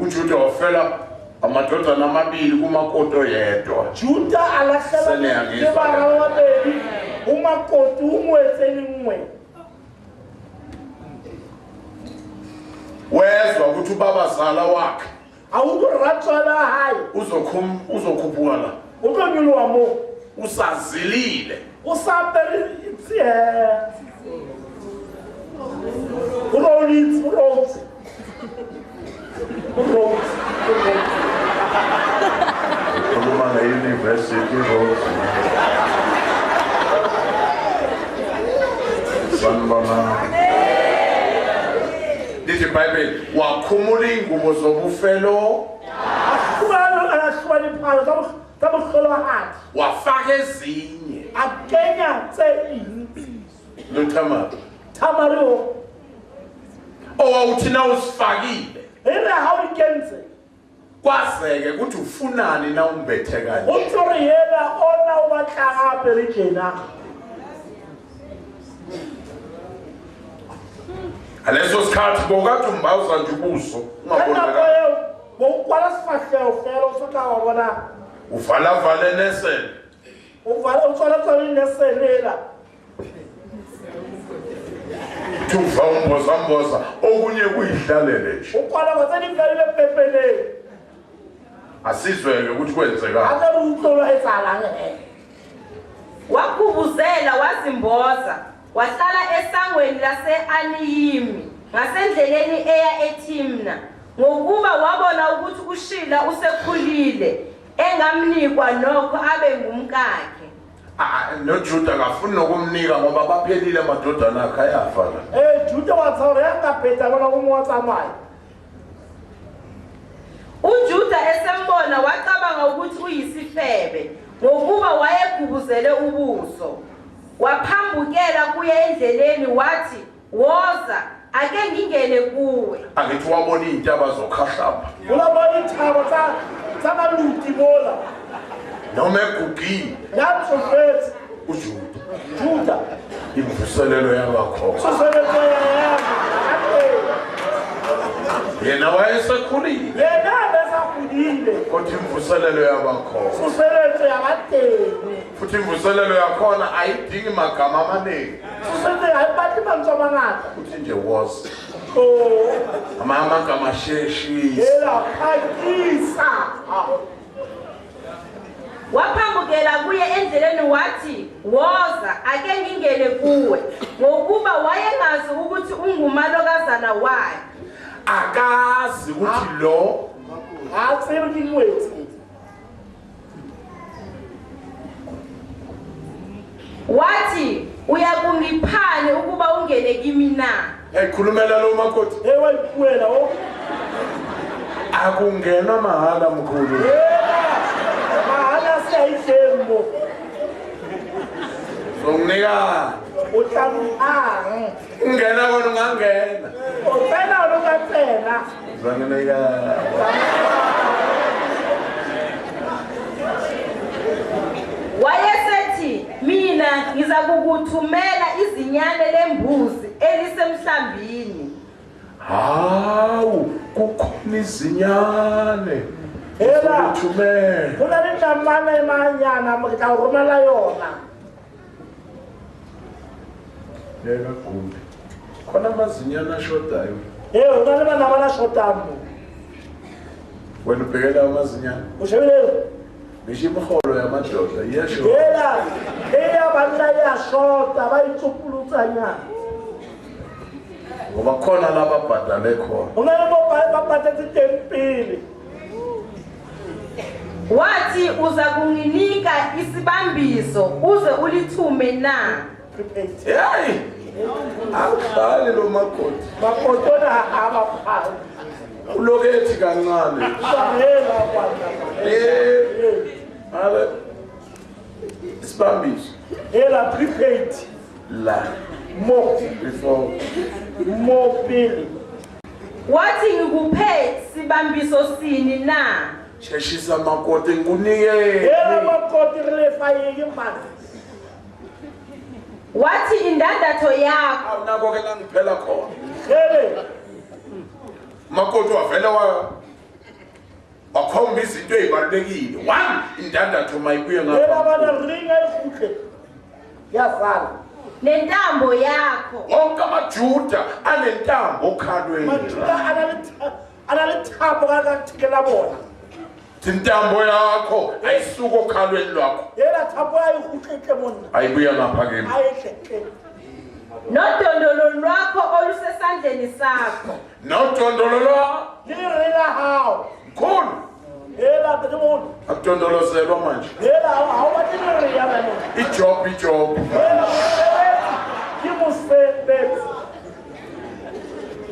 uJuda wafela amadodana amabili kumakoti oyedwa. Juda alahlala lebarababeli umakoti umwetseni mwe. Wezwa ukuthi ubabazala wakhe Awukuratswala hayi. uzokhuphuka la. Utonyulwa mo. Usazilile. Usapeli itsie. Urolt. Khuluma nge-University Road. Sanibona. Lithi iBhayibheli wakhumula ingubo zobufelo. Kubana alashwani phala tabuhlolwa hathi. Wafaka ezinye. Akenya tse Lo Tamario. Owawuthi na usifakile. Ena how ikenze. Kwaseke kuthi ufunani na umbethe kanje. Utori yena ona ubahlanga perijena. Aleso sikhathi bokathi umbawuza nje ubuso ungabonakala. Kana bokwala sifahlelo felo soka wabona. Uvala nesele. Uvala utswala neselela. Tuva umboza okunye kuyihlalele nje. Ukwala batseni ngale bepepele. Asizweke ukuthi kwenzeka. Ake uhlolwa ezala nge. Wakubuzela wazimboza, wahlala esangweni lase-Aniyimi ngasendleleni eya eTimna, ngokuba wabona ukuthi uShila usekhulile engamnikwa nokho abe ngumkakhe. NoJuda akafuni nokumnika ngoba baphelile amadodana akhe ayafa la. Juda watsara yangaphetha bona kumwatsamaya. uJuda esembona wacabanga ukuthi uyisifebe, ngokuba wayegubuzele ubuso. Waphambukela kuye endleleni wathi, "Woza, ake ngingene kuwe. Angithi wabona izintaba zokhahlapha. Ulabona ithaba sakaluti bola. Noma egugile. Yatsofethu Juda. Imvuselelo yakho. suselelo yakho. Yena wayesekhulile. Yena besakhulile. Kodwa imvuselelo yakho. Suselelo yabateni. Futhi imvuselelo yakhona ayidingi magama amaningi. Suselelo ayiphathi bantsomangana. Futhi nje was. Oh. Amagama asheshi. Yela phakisa. Waphambukela kuye endleleni wathi, "Woza, ake ngingene kuwe." Ngokuba wayengazi ukuthi ungumalokazana wakhe. Akazi ukuthi lo Atsebulingwethi. Wathi, "Uyakungiphani ukuba ungene kimi na?" ekhulumela lo makoti. Ewayiphwela o. Akungena mahala mkhulu. Mahala siyayidembo. Zonginika Utamang. ngena kona ungangena. Utsena ulukatsena. Zonginika Wayesethi, "Mina ngiza kukuthumela izinyane lembuzi elisemhlambini." hawu kukhona izinyane. Yela. Thumela. Kuna lintamana emanyana mkita urumela yona. Yeka kumbi. Khona amazinyane ashodayo. Una lima namana shotamu. Wena ubhekela amazinyane. Ushebile. Ngisho imiholo yamadoda iyasho. Yela. Abantu yashota bayitsupulutsanya. Ngoba khona laba abhadale khona. Ungalimo baphatha itempile. Wathi, "Uza kunginika isibambiso uze ulithume na?" Hey! Akudali lo makoti. Bakotona abaphathi. Ulokethi kancane. Sahela kwanza. Ale. Isibambiso. Yela prepaid. La. Mo. Before. Mo pili. Wathi, "Ngikuphe sibambiso sini na?" Sheshisa makoti ngikunike. Yela makoti relefayeke manje. Wathi, "Indandatho yakho." Awunako ke la ngiphela khona. Hele. Makoti wavele wakhomba izinto ezibalulekile. One, indandatho mayibuye Yela ngapha. bana ringa ifuhle. Yafala. Nentambo yakho. Wonke amaJuda anentambo okhalweni. Majuda analithapho kakathikela bona. Intambo yakho ayisuka okhalweni lwakho. Yela thapho ayihuhle mona. Ayibuya ngapha kimi. Ayihle. Nodondolo lwakho olusesandleni sakho. Nodondolo lwakho. Lirela how. Khona. Yela bedemona. Akudondolozelwa manje. Yela awubathi liriya bana. Ijob. Yela kimusebetsi.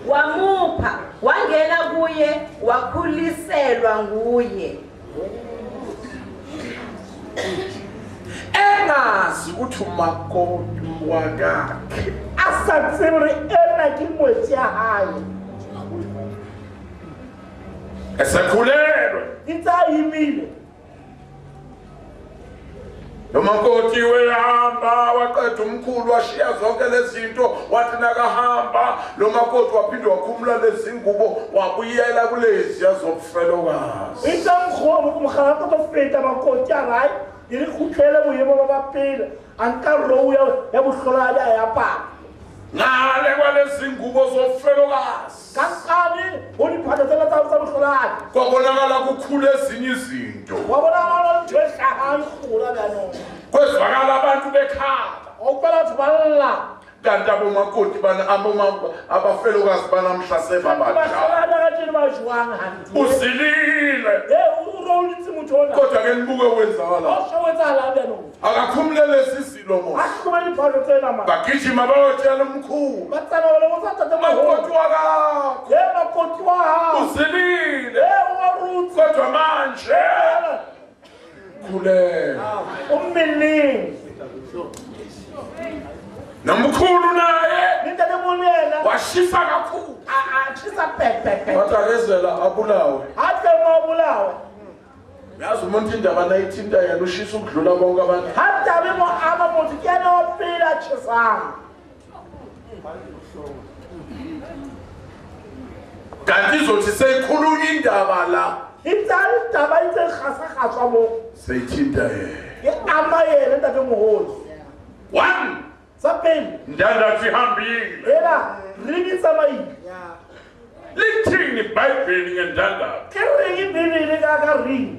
Wamupha, wangena kuye, wakhuliselwa nguye. Engazi ukuthi umakoti wakakhe. Asatsibri ena kimwetsi ya hayi. Esekhulelwe. Itsayimile. Lo makoti wehamba waqeda umkhulu washiya zonke lezi zinto wathi nakahamba lo makoti waphinde wakhumula lezi ngubo wabuyela kulezi yazobufelokazi. Itamkhomo kumkhalaka bafeta makoti ya hayi. Yiri khutlele boyemo ba bapela. Anka row ya buhlolada ya pa. Ngale kwalezi ngubo zobufelokazi. Kankani uniphathela tsa buhlolada. Kwabonakala kukhulu ezinye izinto. Wabona ngalo nthwehla hayi khula bano. Kwezwakala abantu bekhala. Awuphela thiballa. Kanti abomakoti abafelokazi banamhla sebabadala. Bahlolada kathini bajwanga hanti. Usilile. Urolitsi muthona. Kodwa ke nibuke wenzakala. Awushwenza la bano. Akakhumulele sisilo mos. Akhumani phalo tsena ma. Bagijima bayotshela umkhulu. Batsana wala uthatha Makoti wakakho. makoti wa. Usilile. Warutsi. Kodwa manje khulela. Ummiling. Nomkhulu naye Nindele munena. washisa Watakezela abulawe. Hathi mawubulawe. Yazi umuntu indaba nayithinta yena ushisa ukudlula bonke abantu. Hathi abemo abamuntu kuyena ophila chisanga. Kanti izothi seyikhulunywa indaba la. Indaba itsekhasa mo. Seyithinta yena. Ama yena ntate moholo. 1 Sapeni. Ndanda sihambile. Yena ringi tsamayile. Lithini iBhayibheli ngendanda? Ke ringi Bibele ka ringi.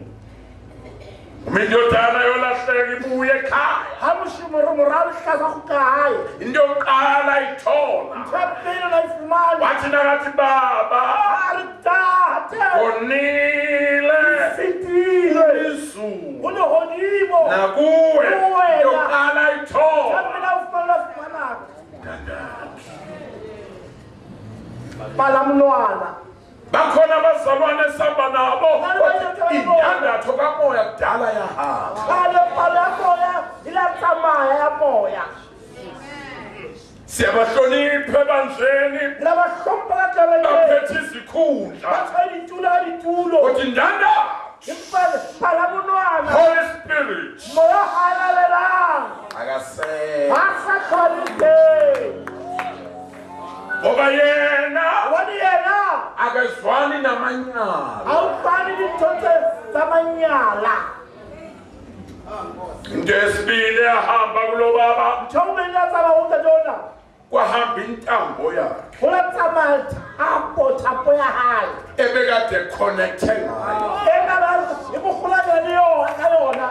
Umindodana yolahleka ibuye ekhaya. Hamushimoro moralo hlaza go kae. Into yokuqala ithola. Tsapeni la ifumana. Wathi nakathi baba. Aritate. Konile. Sitile. Izulu. Uno honimo. Nakuwe. Kuwena. Into yokuqala ithola. Tsapeni la ifumana. Palamnwana. Bakhona abazalwane esihamba nabo. Indandatho kamoya kudala yahamba. Pala moya ila tsamaya ya moya. Siyabahlonipha ebandleni. Labahlompa ka tabeng. Baphethe izikhundla. Bathwele ditulo. Uthi ndanda. Palamnwana. Holy Spirit. Moya halalela. Akase. Basa khalite. Ngoba yena Wani yena. akezwani namanyala. Awufani dithote zamanyala. Into yesibili yahamba kulo baba. Thomela tsaba ho tjona. Kwahamba intambo yakhe. Hola tsama thapo ya hae. Ebekade connecte ngayo. Engaba ibukholana leyo akayona.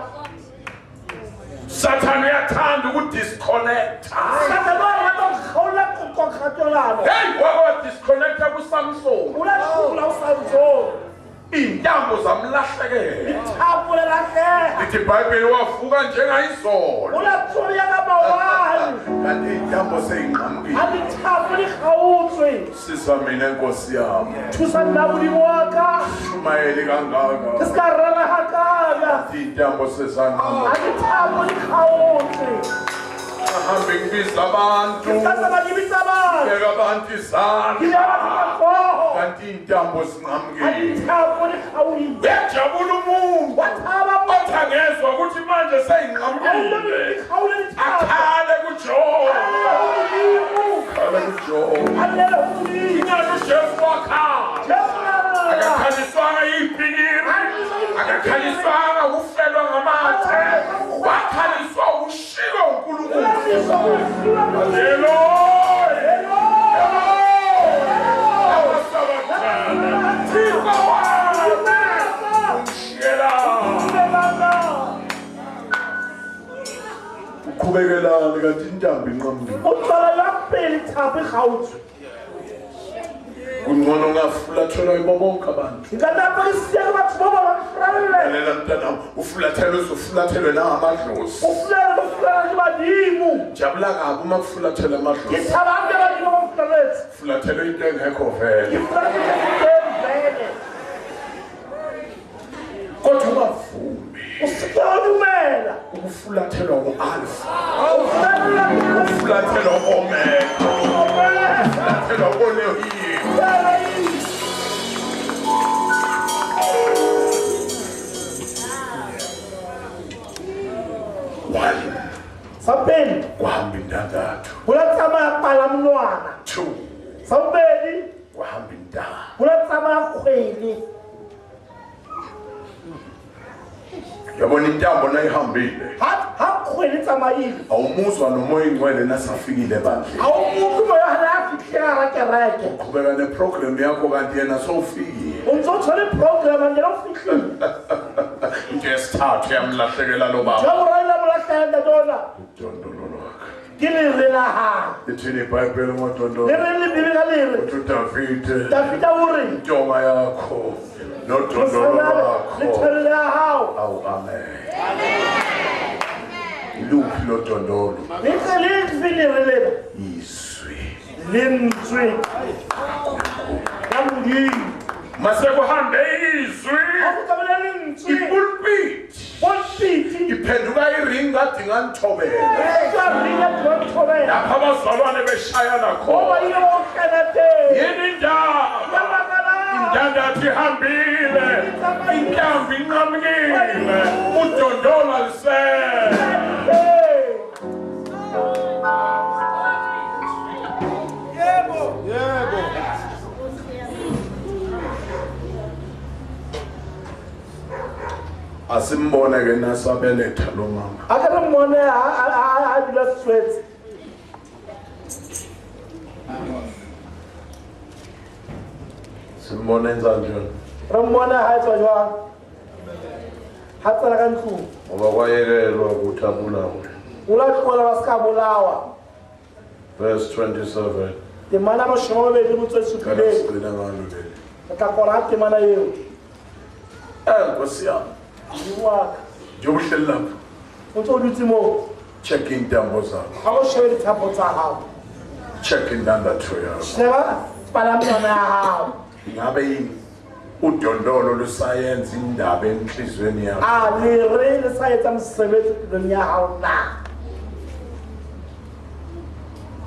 Satan uyathanda ukudisconnecta. Sathana khawula kokhatholana. Hey, waba disconnecta kuSamson. Ulashula uSamson. Intambo zamlahlekela. Thapo la ke. Lithi iBhayibheli wavuka njengayizolo. Ulathoya kamawali. Kanti intambo seyinqamukile. Ani thapo li khawutswe. Sisa mina Nkosi yami. Thusa nabuli waka. Shumayeli kangaka. Isikarala hakala. Intambo sesanqamuka. Ani thapo li khawutswe. Ahambe ngibiza abantu. Sasa bagibisa abantu. Beka abantu izandla. Ngiyabakho. Kanti intambo sinqamukile. Ani thapo li khawutswe. Yajabula umuntu. Wathaba Othi angezwa ukuthi manje seyinqamukile. Akhale kuJobe. Akhale kuJobe. Ingathi uJesu wakhala. Akakhaliswanga yibhikiri. Akakhaliswanga ukufelwa ngamathe. Wakhaliswa ukushika uNkulunkulu. Haleluya. Abasabathana. Thixo wami. Ungishiyela. Ukhubekelani kanti intambo inqamukile. Uqala lapeli thapo ikhawutswe. Kungcono ngafulathelwa yibo bonke abantu. Ngikatapha isiyeke bathu boba bamfralele. Lalela mntanami, ufulathelwe uzufulathelwe nangamadlozi. Ufulele badimu. Jabula kabi uma kufulathelwe amadlozi. Ngithabanga badimu bamfralele. Fulathelwe into engekho vele. Ngifralele. Kodwa ungavumi Usikhulumela. ukufulathelwa ngo-alpha. Ufulele. Ufulathelwa ngo-omega. Ufulathelwa ngo-lehi. Sapeni. Kwahamba indandatho. Ulatsama palamnwana. 2. Sawubeli. Kwahamba intaba. Ulatsama khwele. Yabona intambo nayihambile. Ha khwele tsamayile. Awumuzwa nomoya ingcwele nasafikile bandle. Awumuntu moya halafikira kereke. Qhubeka neprogram yakho kanti yena sowufikile. Uzothola iprogram ngeke ufikile. Into yesithathu yamlahlekela lo baba. Jawurayila mulahlenda dona. Udondolo lwakhe. Kilirela ha. Ithini iBhayibheli ngodondolo. Lireli bibika liri. uDavide. Davida uri. Intonga yakho nodondolo lwakho. Literally how. Awu amen. Iluphi lo dondolo? Literally vinirela. Izwi. Limtswi. Yamngi. Mase kuhambe izwi. Akukabela limtswi. Ipulpit. Pulpit. Iphenduka iring kade nganithobela. Ringa Lapha abazalwane beshayana khona. Oba yonke nate. Yini indaba? Yabakala Intandathu ihambile, intambo inqamkile, udondolo alisele. Asimbone ke nasabeletha lo mama. Akambone adula sweat. Simbone njani? Rambona haitwa jwang. Hatsala ka ntlu. Ngoba kwayelelwa ukuthi abulawe. Ulaqola basikabulawa. Verse 27. Temana ba shoma be di botse supile. Sigcina ngalo leli. Ka kola temana yeo. Nkosi yami. Diwa. Njobuhleli lapha. Utso dutse mo. Check intambo zakho. Abo shebe dithapo tsa hao. Check intandathu yakho. Sheba palamona ya hao. Ngabe yini udondolo lwesayensi indaba enhlizweni yakho? Le re le sa etsa mosebetsi pelong ya hao na.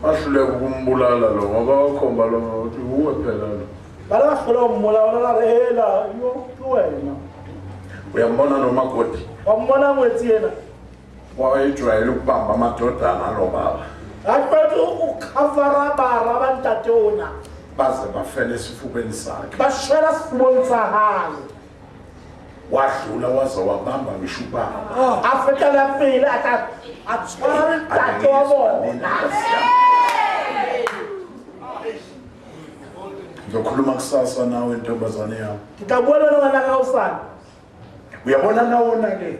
Ahluleka ukumbulala lo ngoba wakhomba lo ukuthi uwe phela lo. Bala ba hlola mmola ona re hela yo wena. Uyambona nomakoti Wambona ngwetsi yena. wayejwayele ukubamba amadodana lo baba Aqoqa ukhavara bara bantate ona. baze bafele esifubeni sakhe. Bashela sifuboni sa hae. Wadlula waze wabamba ngisho ubaba. Afrika la pele ata atshwara ntate wa bona. Ngizokhuluma kusasa nawe ntombazane yami. Ngikabona ngwana ka usana. Uyabona nawona ke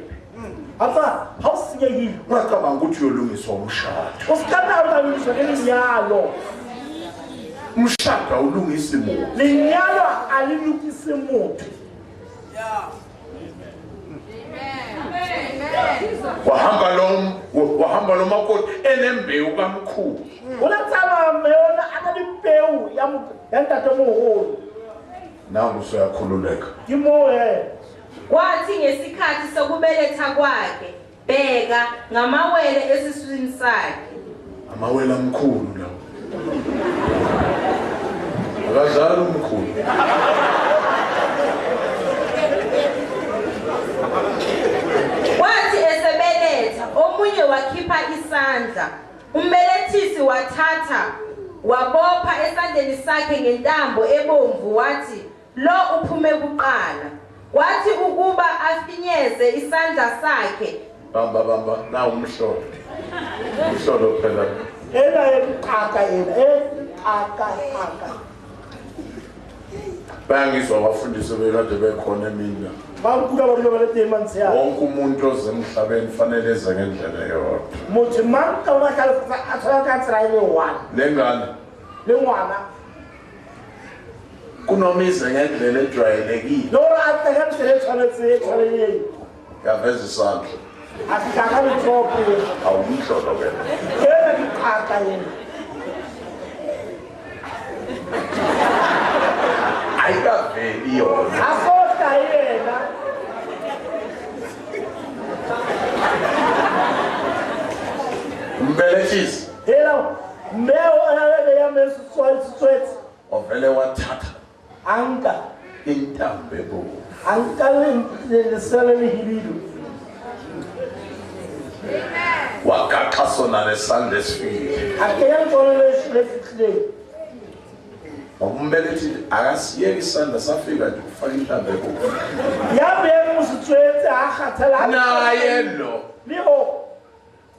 Ata hausiye yini. ungacabanga ukuthi uyolungiswa umshado. Usikana utabisho ngelinyalo. Umshado awulungisi muntu. Linyalo alilukisi muntu. wahamba nomakoti enembewu kamkhulu. Unatsama meona analimpeu ya ntate moholo. Nawe usuyakhululeka. Kimoe. Kwathi ngesikhathi sokubeletha kwakhe, bheka ngamawele esiswini sakhe. Amawele amkhulu lawo. Akazali umkhulu. Kwathi esebeletha, omunye wakhipha isandla. Umbelethisi wathatha, wabopha esandleni sakhe ngentambo ebomvu wathi, "Lo uphume kuqala." Wathi ukuba afinyeze isandla sakhe. Bamba na umhlolo. Umhlolo phela. Ela eqaka yena aqaka. Bayangizwa abafundisi bekade bekhona emina. Bakuka bari ba le teng mantse ya. Wonke umuntu ozemhlabeni fanele eze ngendlela yodwa. Motho mang ka ona ka a tsaya ka tsaya ile one. Lengane Le ngwana. kunomize ngendlela ejwayelekile. Lo ra tsaya tsele tshwanetse tshalele. Yaveza isandla. Akaka le tsopo. Awumhlolo ke. Ela eqaka yena. Ayikaveli yona. Asota yena. Umbelethisi Ela meo ana ya mesu swet. ovele wathatha Anka. intambo ebomvu. Anka le sele le hibido. Wagaxa sona nesandla esifile. Akaya ntolo le fihle. Umbelethi akasiyeki isandla safika nje ukufaka intambo ebomvu. Ya be musitswetse a khathala. Naye lo Liho.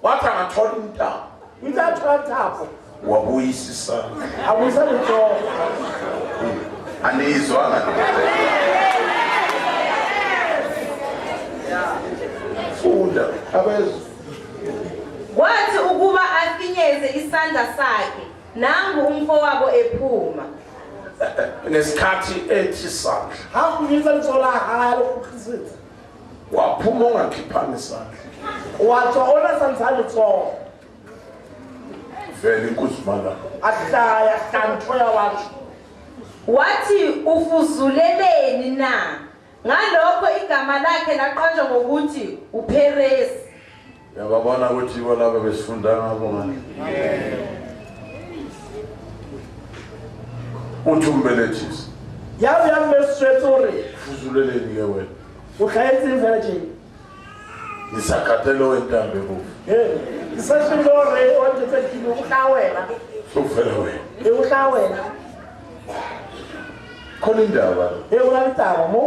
wathi angathola intambo Uthatha thapo. wabuyisa isandla. Abusa le tsopo. Anizwanga funda abezwe. Kwathi ukuba afinyeze isandla sakhe, nangu umfowabo ephuma. Ngesikhathi ethi isandla Ha kuyiza litsola ha lo kukhisiza. waphuma ongakhiphanga isandla. Watsho ona santsale tsopo. Vele inkuzimala Ahlaya kanto ya watsho. Wathi ufuzuleleni na? Ngalokho igama lakhe laqanjwa ngokuthi uPeresi. yababona ukuthi balaba besifunda ngabo ngani. Uthi umbelethisi Ya ya meswetsore. Uzuleleni ke wena. O khaetse fela tje. Isakhathelo entambe bo. Isashilore o ntse ke o ka wena. So fela wena. O ka wena. Khona indaba. Una litaba mo.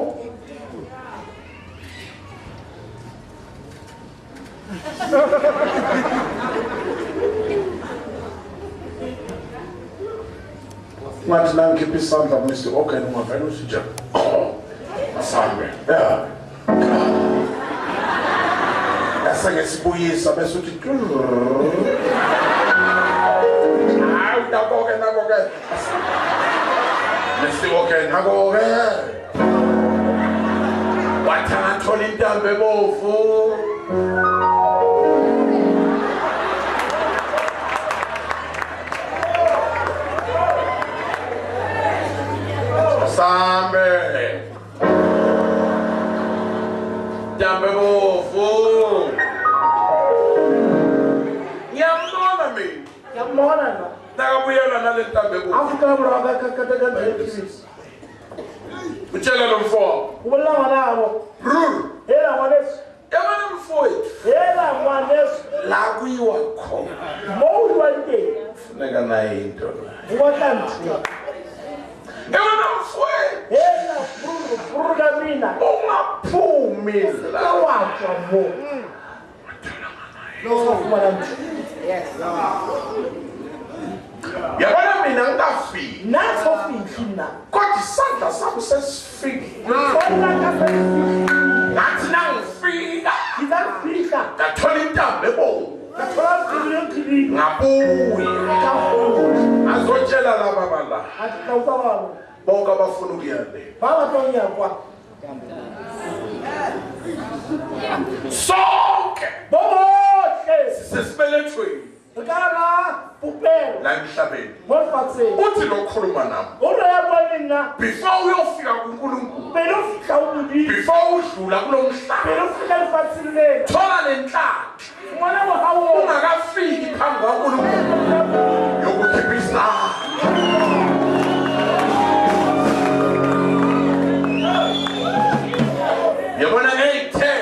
Ngathi la ngikhipha isandla kumisi okay noma vele usija. Asambe. Yeah. Ngesibuyisa bese uthi hayi nakoke nesi okay nakoke wathana thola intambo ebovu sambe intambo ebovu Mona no. Nakabuyela nale ntambe bo. Afrika mroga kakataka ndekisi. Utshela lo mfo. Ubona ngalabo. Brr. Hela ngwaneso. Yabona mfowethu. Hela ngwaneso. La kuyiwa khona. Mo wande. Funeka naye into. Ngwatanthi. Yabona mfowethu. Hela brr kamina. Ungaphumi la. Kawatsha mo. Yes. Yabona mina ngafika. Naso fina. Kodwa isandla sami sesifika. Sona kafika. Ngathi nangifika. Ngizafika. Ngathola intambo ebovu. Ngathola ukudili. Ngabuya. Azotshela laba bala. Atikawutabalo. Bonke abafuna ukuya le. Baba tonya kwa. Sonke. Boboke. Sesibelethweni. Ngala pupelo. La emhlabeni. Ngolfatse. Uthi lokhuluma nami. Ora yabona Before uyofika kuNkulunkulu. pero fika ubudi. Before udlula kulomhlaba. Pero fika lifatsile. Thola lenhlanhla. Mwana wa hawo. Ungakafiki phambi kwaNkulunkulu. Yokukhipha isandla. Yabona ngeke.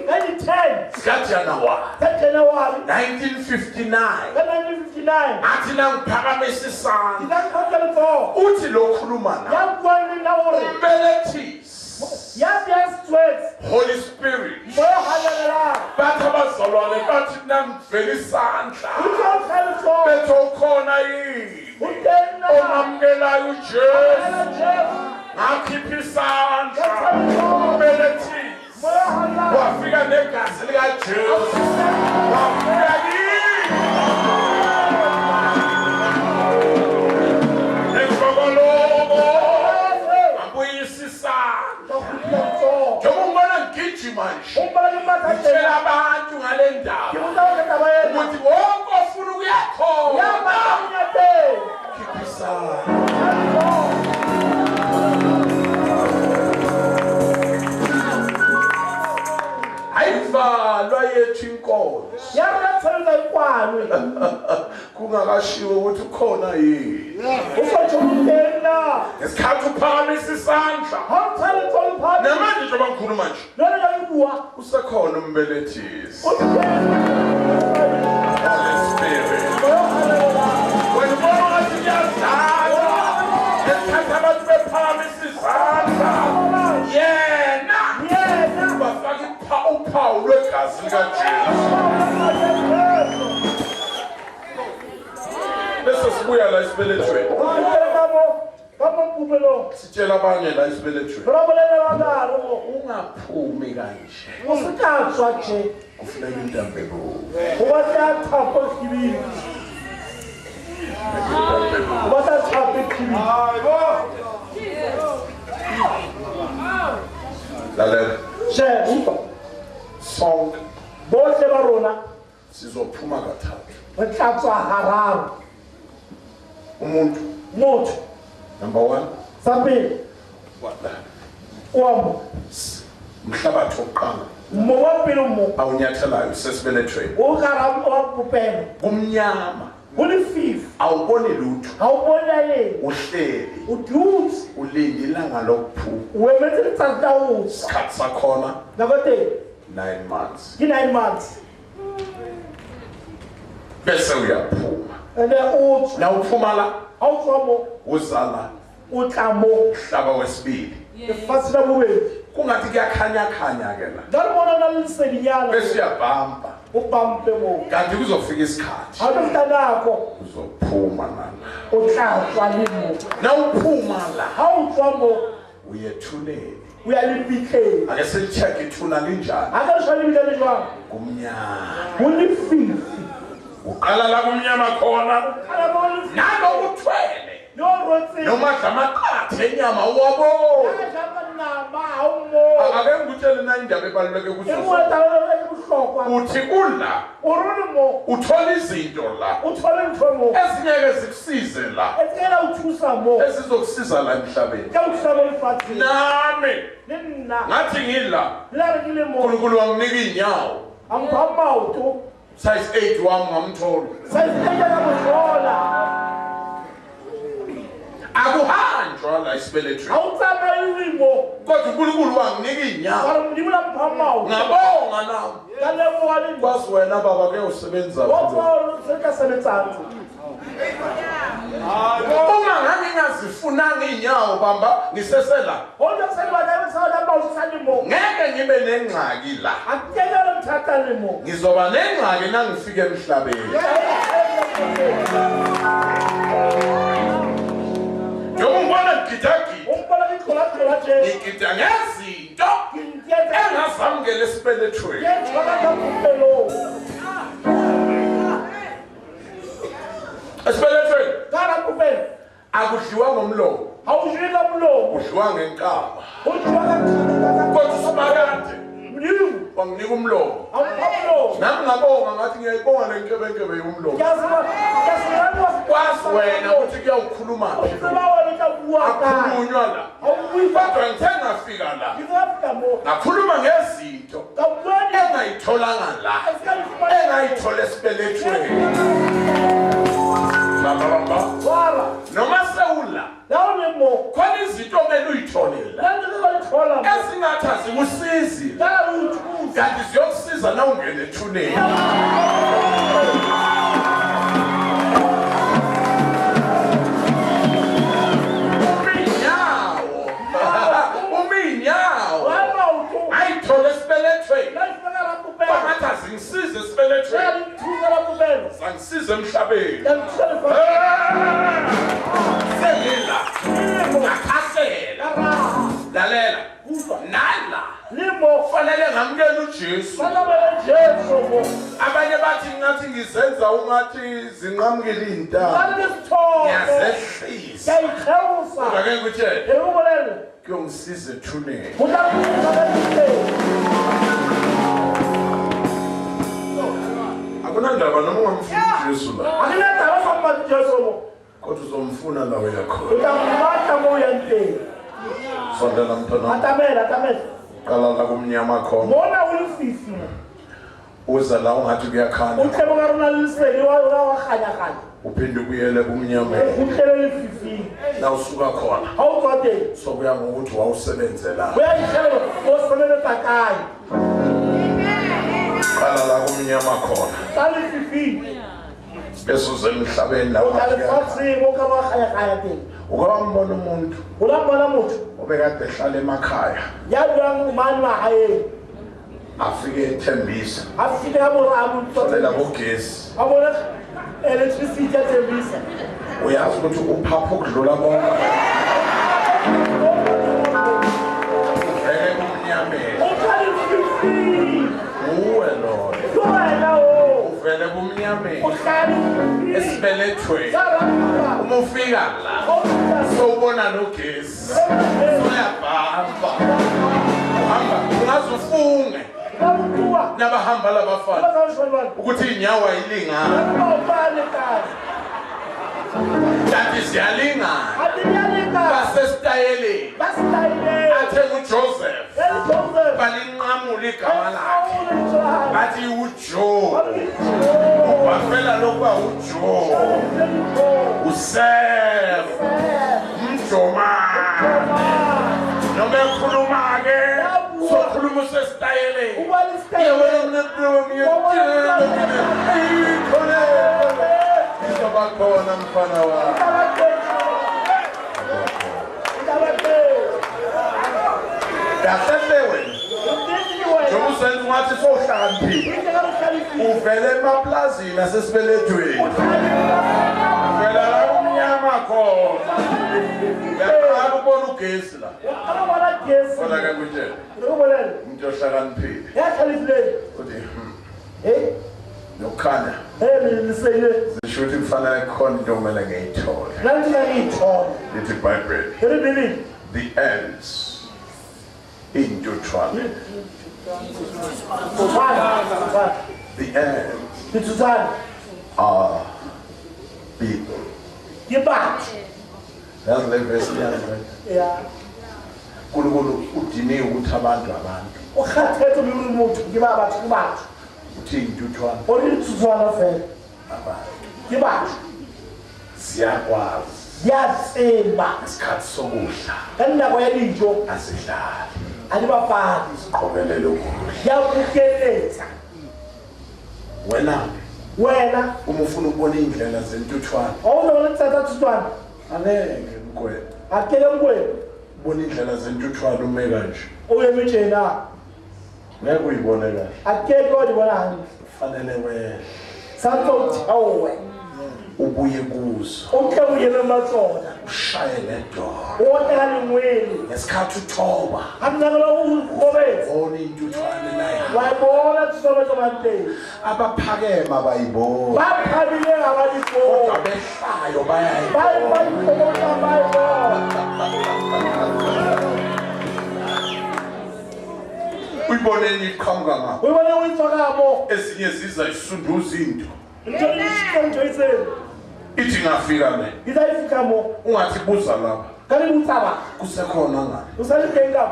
Any 10. January 1959. 1959. Athi nangiphakamisa isandla. Ngakhothela for. Uthi lokhuluma nami. Yabona lawore. Umbelethisi. Yabiyaswet. Holy Spirit. Moya halela. Bathi abazalwane bathi nangivela isandla. Ngakhothela for. Bethu ukhona yini? Utena. Ongamukelayo uJesu. Ngakhipha isandla. Umbelethisi. Moya halela. Wafika negazi likaJesu. Wafika yini? Engqokolobo. Abuyisisa. Njengoba ungibona ngigijima nje. Ngitshela abantu ngale ndaba. Ukuthi wonke ofuna ukuya khona. Khipha isandla. Ayivalwa yethu inkonzo. Kungakashiwo ukuthi ukhona yini. Isikhathi uphakamisa isandla. Namanje njengoba ngikhuluma nje. Usekhona umbelethisi. Holy Spirit. When ubona ngathi kuyadlala. Isikhathi abantu bephakamisa isandla. Yena. Bafaka uphawu lwegazi likaJesu. Bese sibuya la esibelethweni. Sitshela abanye la esibelethweni. Ungaphumi kanje. Kufuneka intambo ebovu. Lalela. Sonke Bohle ba rona sizophuma kathathu. re tla tswa hararo. Umuntu Motho number 1 sa pele o umhlabathi oqala mo wa pele mo awunyathelayo sesibelethweni o ka ra o pupelo kumnyama Uli-5. awuboni lutho Awubona yini? uhleli Uduthi. ulinde ilanga lokuphuma Wemetse letsatsi la ho tswa. isikhathi sakhona Nako teng 9 months ke 9 months. bese uyaphuma And then o tswa. na uphuma la Ha o tswa mo uzala o tla mo hlaba wesibili lefatshe la bobedi. kungathi kuyakhanya khanya ke la Ka le bona o na le lesedinyana. bese uyabhampa O bampe mo. kanti kuzofika isikhathi Ha o tlo feta nako uzophuma nana o tla tswa le mo. na uphuma la Ha o tswa mo uyethulele o ya lempitleng. ake selicheck ithuna linjani Ha ka le tshwane lebitla le jwang? kumnyama Ho lefifi. uqala la kumnyama khona Ala mo lefifi. nalo uthwele Yo rotse. noma amaqathe enyama uwabona Ya jamba nama ha o mo. ake ngikutshele na indaba ebaluleke E kuso mo ta le bohlokwa. uthi ula O rone mo uthola izinto la o thole ntho mo. ezingeke zikusize la E tsela o thusa mo. ezizokusiza la emhlabeni Ka o thusa mo lefatsheng. nami Le nna. ngathi ngila La re ke le mo. uNkulunkulu wanginika inyawo A mpha maoto. size 8 wami ngamthola Sa isiteka ka bohlola. akuhanjwa la isibelethweni Ha o tsamaye mo. kodwa uNkulunkulu wanginika inyawo Ba re modimo la mpha maoto. ngabonga nami Ka leboha le nna. kwazi wena baba ke usebenza Wa tswa se ka sebetsang. uma ngangingazifunanga inyawo bamba ngisesela Ho ntse se ba ka sa la maoto sa le mo. ngeke ngibe nengxaki la A kenya le mthata le mo. ngizoba nengxaki nangifika emhlabeni njengoba ngibona ngigidagida Umbona ke khola tje. ngigida ngezinto Ke ntse engazamukela esibelethweni ke tshwana ka kupelo. esibelethweni Ka ra kupelo. akudliwa ngomlomo Ha o jwela mlomo. kudliwa ngenkaba O tshwa ka kodwa usimakade modimo. wanginika umlomo A mpha mlomo. nami ngabonga ngathi ngiyayibonga le nkebenkebe yomlomo Ke a se kwazi wena ukuthi kuyawukhuluma Tseba wena ka bua ka. akhulunywa la Ha o bui ka. kodwa ngithe ngafika la Ke ka mo. ngakhuluma ngezinto Ka bua ni. engayitholanga la engayithola esibelethweni baba Wala. noma sewula La o le mo. khona izinto kumele uyitholele La ntse ba le thola mo. ezingathi azikusizi Ka o thusa. kanti ziyokusiza na ungene ethuneni uminyawo Wa maoto. ayithole esibelethweni La ifana ra kupelo. bangathi azingisize esibelethweni La thusa la kupelo. zangisize emhlabeni Ya thusa le fa. sengila Le mo. ngakhasela Ra. lalela Ufa. nala Le mo. fanele ngamukela uJesu Bana ba le Jesu mo. abanye bathi ngathi ngizenza ungathi zinqamukile Ba intaba le sithobo. ngiyazehlisa Ke ikheusa. ake ngikutshele E go bolele. kuyongisiza ethuneni Ho tla thusa ka diteng. akunandaba noma ungamfuni uJesu la Ha ke na taba ka mma Jesu mo. kodwa uzomfuna la uya O khona tla mmata mo ya teng. sondela mntwana Atamela, atamela. qala la kumnyama khona Mona o lefifi. uza la ungathi O kuyakhanya tlhebo ka rona le lesedi wa kganya-kganya. uphinde ubuyele O kumnyameni kgutlele lefifing. la usuka khona Ha o tswa teng. sokuya ngokuthi wawusebenzela Ho ya itlhelo o sebeletsa kae. qala la kumnyama khona Ka lefifing. bese uze emhlabeni la O tla ungathi kuyakhanya. lefatsheng o ka ba kganya-kganya teng. ukawambona umuntu O la mmona motho obekade ehlala emakhaya ya dulang mane mahaeng. afike ethembisa A fihle ka morao folela bogesi a bona electricity ya Tembisa. uyazi ukuthi uphapha ukudlula konke uvele kumnyameni O tla lefifing. uwe loyo Ke wena o. uvele kumnyameni O hlaya lefifing. esibelethweni Ka rata. uma ufika la O tla sowubona nogesi uyabhamba uhamba ungaze ufunge Ka buwa. nabahamba Ba labafana ka shwalwana. ukuthi iy'nyawo ayilingani Ba ba le kae. kanti ziyalingana A di ya le kae. basesitayeleni Ba style. athe ngujoseph El Joseph. balinqamula igama lakhe Au le tshwana. ngathi uJoe ubafela lokwa uJoe uSef Mjoma noma ekhuluma ke sokhuluma usestayele bakhona mfana wa daselewe Jomusenzi ngathi sohlakaniphile uvele emaplazini asesibelethweni uvela la umnyama khona uyaqala ubona ugesi la kodwa ke kutshela umuntu ohlakaniphile uthi nokhanda zisho ukuthi kufanele khona into okumele ngiyithole lithi Bible the ends into trouble. The ends are people. That's the verse. Yeah. Kulu udine ukuthi abantu ukhathethe umuntu ngiba bathu kubathu uthi intutwana olithuzwana vele abantu siyakwazi yatsemba isikhathi sokudla kanako yalinjo asidlali alibafaki siqobelele ukudla yakukeletha wena uma ufuna ukubona indlela zentutwana awuzobona tsatsa tutwana angeke mkwena akele mkwena ubona indlela zentutwana ume kanje uyemithena ngeke uyibone kahle akele kodibona fanele wena santo thawe ubuye kuzo onke uyele matsona ushaye ledoro wonke kalingweni ngesikhathi uthoba akunakela ukubetha oni intutwane naye wayibona tshobe manje abaphakema bayibona baphabile ngabalibona kodwa behlayo bayibona uyiboneni iqhamuka ngapha uyibone uyitsakamo ezinye ziza isunduza into ithi ngafika ne izayifika mo ungathi buza lapha kanti utsaba kusekhona ngani usalikenga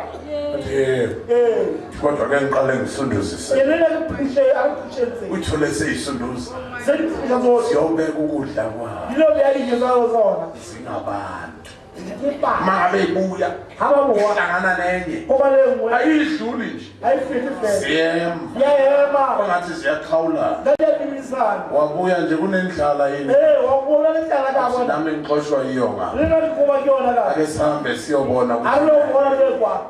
kodwa ke ngiqale ngisunduzise yena kuphishe akuphisheze uthole seyisunduza siyobeka ukudla kwabo yilo beyayinye zawo zona singabantu mabe buya habahlangana nenye ngoba lengwe ayidluli nje ayifike siyema ngathi siyakhawula ngalebimisana wabuya nje kunendlala yini wabuya endlala kabo nami ngixoshwa iyonga lena likuba kuyona ka ake sihambe siyobona ukuthi alobona lekwa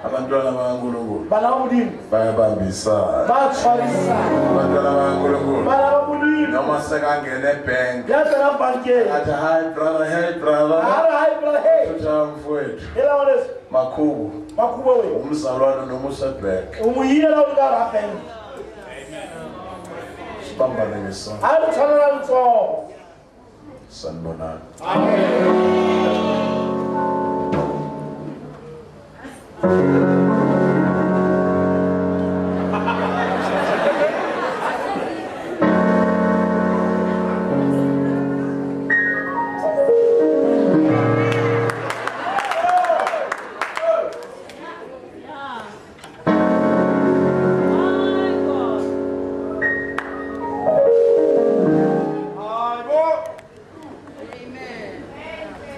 abantwana bakaNkulunkulu balawulini bayabambisana bathwalisana abantwana bakaNkulunkulu balawulini noma sekangena ebank yathela bankeni athi hi brother hi brother hey mfowethu elawolesi makhubo we umzalwane nomusebek umuyile la ukara bank sibambane ngesona ayithana utho sanibonana amen.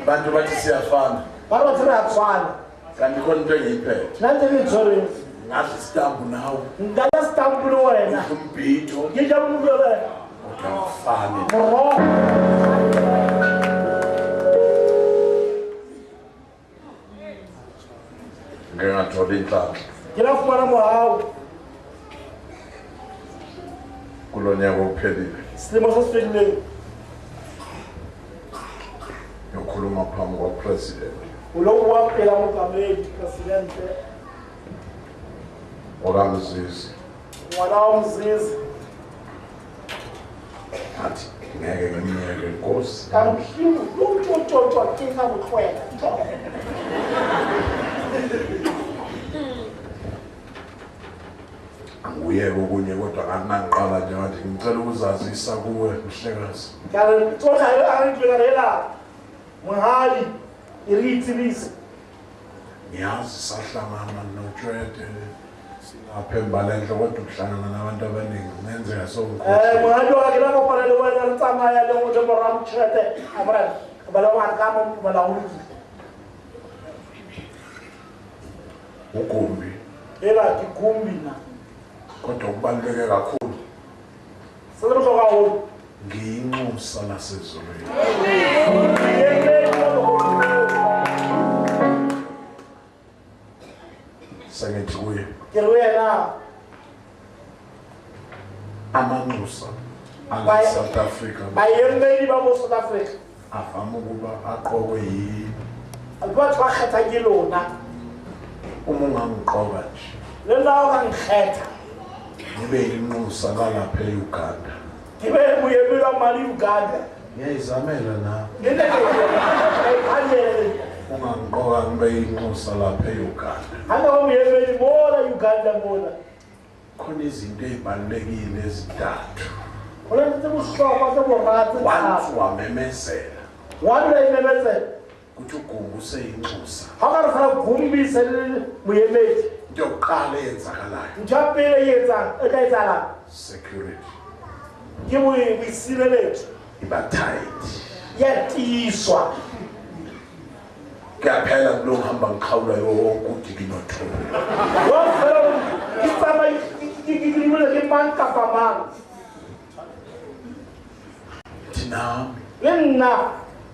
Bantu bathi siyafana bathina kanti khona into engiyiphethe nanti ngithole ngathi sitambu nawe ngala sitambu lo wena umbhito ngijabule wena ukufana ngingathola inhlanhla ngiyafumana mohawu kulonyaka ophelile silimo sesifikile yokhuluma phambi kwapresident ulowo waphela ugameli presidente okamzizi walaumzizi athi ngeke ngimyeke inkosi kamhlimu umtshotshotshwa kinga bukhwela anguyeke okunye kodwa ngakunangiqala nje ngathi ngicela ukuzazisa kuwe mhlekazi kanti tsoka angibhekalela mahali irithi lise ngiyazi sahlangana noJwede Singaphemba lenhle kodwa ukuhlangana nabantu abaningi kungenzeka Mongadi wa ke la kopana le wena re tsamaya le motho mo ra motšhelete a morena bala wa ka mo balaodi ukumbi ela ke kumbi na kodwa kubaluleke kakhulu se re hloka ho ngiyinxusa lasezulwini sengithi kuye ke re wena amanxusa ala South Africa bayemeli ba mo South Africa avama ukuba aqokwe yini batho ba kgetha ke lona uma ungangiqoka nje le lawo ka ngikhetha ngibe yinxusa lalapha eUganda ke be moemeli wa mali Uganda ngiyayizamela na ngene ungangiqoka ngibe yinxusa lapha eUganda hanga wa moemeli mola Uganda mola khona izinto ezibalulekile ezintathu ona ntse bohlokwa tse borate once wamemezela wanda imemezela ukuthi uGungu useyinxusa ha ka re fana gumbise moemedi into yokuqala eyenzakalayo njapele yetsa e ka etsala security ke boisireletso iba tight yatiswa kuyaphela kulo ngihamba ngiqhawula wonke udikinothula wa fela ke tsama ke mang kapa mang thina le nna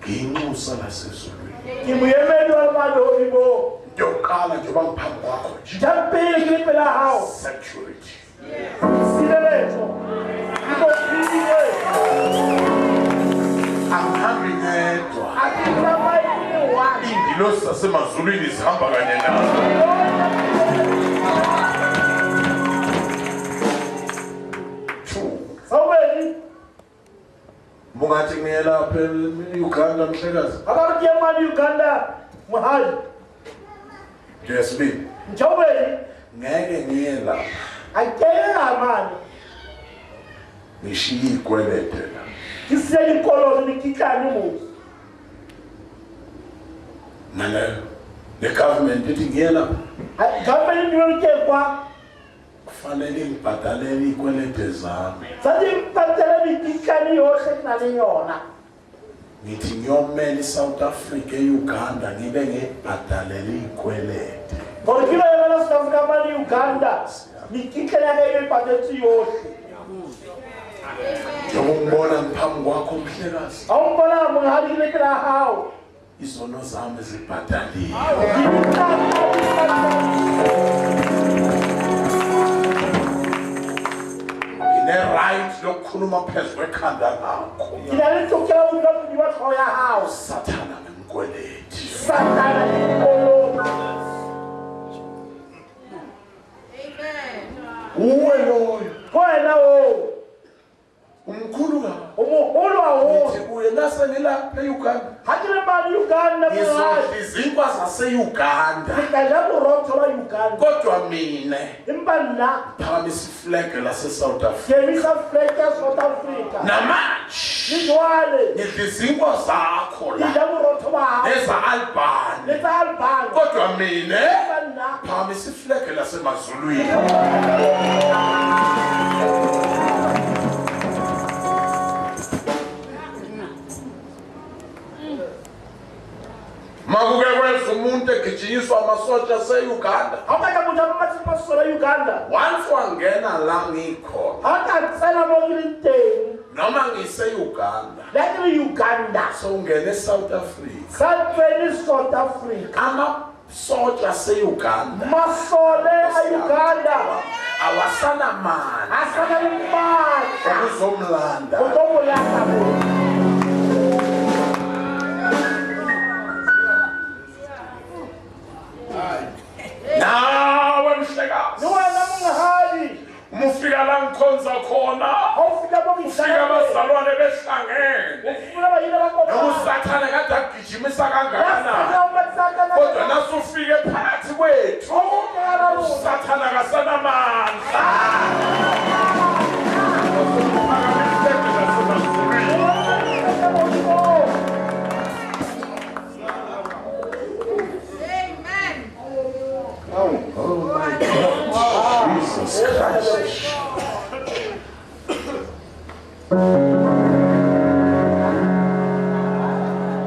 ngiyinxusa lasezulwini ke moemedi wa malodi mo into yokuqala njengoba ngiphambi kwakho nje njapele ke le pela hao security isireletso ikophile angihambi ngedwa akitamaile wa iindilosi zasemazulwini zihamba kanye nazo saweli bungathi ngiye lapha eUganda mhlekazi abantu yamani Uganda muhali jesibili njaweli ngeke ngiye lapha akela mani ngishiye ikwelede la kiseli koloni nikikani mo nale the government ithi ngiye lapha gambe ndiyo ke kwa kufanele ngibhadalele ikwelede zami sadi mpatela nikikani yohle na leyona ngithi ngiyomela iSouth Africa eUganda ngibe ngebhadalele ikwelede porque kilo yana South Africa mali Uganda nikikani yake ipathetsi yohle ngiyobona ngiphambi kwakho mhlekazi awumbona muhali le pela hao izono zami zibhadaliwe right lokukhuluma phezu kwekhanda lakho kinalitokela unapi wa khoya hao sathana ngimkweleti satana ikolo uwe loyo wena o umkhulu ka umuhulu awo uthi uye nase ngilapha eUganda hakile mali Uganda ngizodla izinkwa zase-Uganda ngidla burotho la Uganda kodwa mina imbanna phakamisa iflag lase-South Africa yemisa flag ya South Africa namanje nijwale ngidla izinkwa zakho la ngidla burotho bawo eza-Albani leta Albani kodwa mina imbanna phakamisa iflag lasemazulwini makuke kwenza umuntu egijinyiswa amasotsha ase-Uganda awukade munthu amasola Uganda once wangena la ngikhona akatsela bokilinteni noma ngise-Uganda lakini Uganda sowungena eSouth Africa satseni South Africa amasotsha ase-Uganda masole a Uganda awasanamandla asana impahla okuzomlanda utomulanda nawe mhlekazi niwena mungahali umufika la ngikhonza khona awufika fika bokidlala abazalwane behlangene ufuna bayile bakoma nokusathane kade agijimisa kangakanani kodwa nasufike phakathi kwethu usathana kasanamandla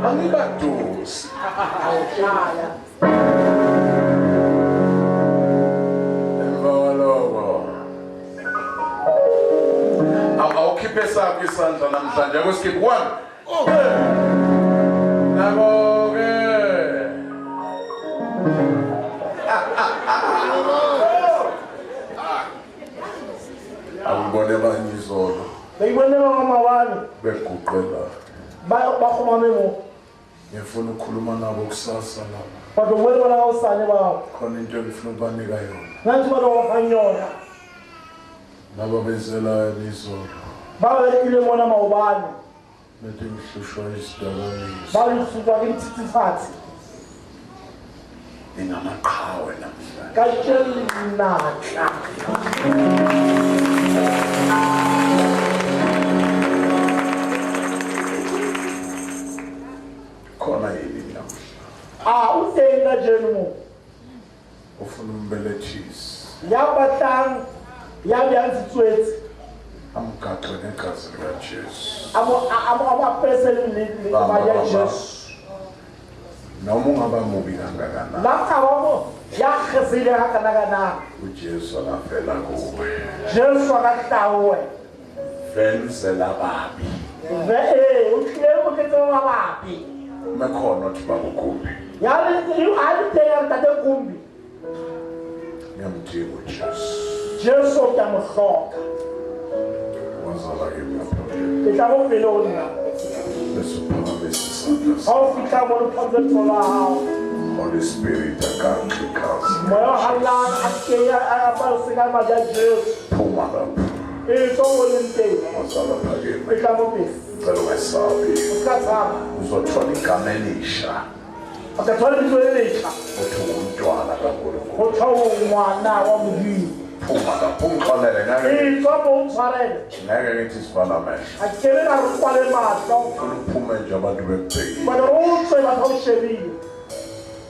angibadusi embaloko awukhiphe sakho isandla namhlanje akusikhiphe one nabo-ke angibone banye izolo beyibone bamawani beguqela bakhomame mo ngifuna ukukhuluma nabo kusasa lapha kodwa wena wala awusane bawo khona into engifuna ukubanika yona nanti balo wafanyona nabo benzela izolo babekile mona mawubani bethi ngihlushwa isidakamizwa balisuka kimthithifathi ingamaqhawe namhlanje katshelinatla khona yini namhlanje utenda jeni mo ufuna umbelethisi yabatlang yabyazitswetsi amgaxe negazi likajesu amapeseli bayajesu noma ungaba mubi kangakanani lakhabamo yakhesile hakanakana ujesu akafela kuwe jesu akatlawe venzela babi utlile uketse bababi mekhona uthi bakukumbi aliteya mtate kumbi ngiyamdinga ujesu jesu utamhloka wazala kimi itlabopeloni besuphakamisa isandla ga o fitlha mo lephapetso la gago Holy Spirit akaklikazi moya halang a keya apaseka madi a jesu phuma lapha tswa mo leng teng wazala phakeme e tla mo pele cela ungesabi o ska tshaba uzothola igama elisha o ka thola bitso le letšha uthi ungumntwana kankulunkulu go tshwa o ngwana wa modimo phuma lapha ungixolele ngeke tswa mo o tshwarele ngithi sivala amehlo a kebe na re kwale matlho ufuna uphume nje abantu bekubhekile bana o tswe batho o shebile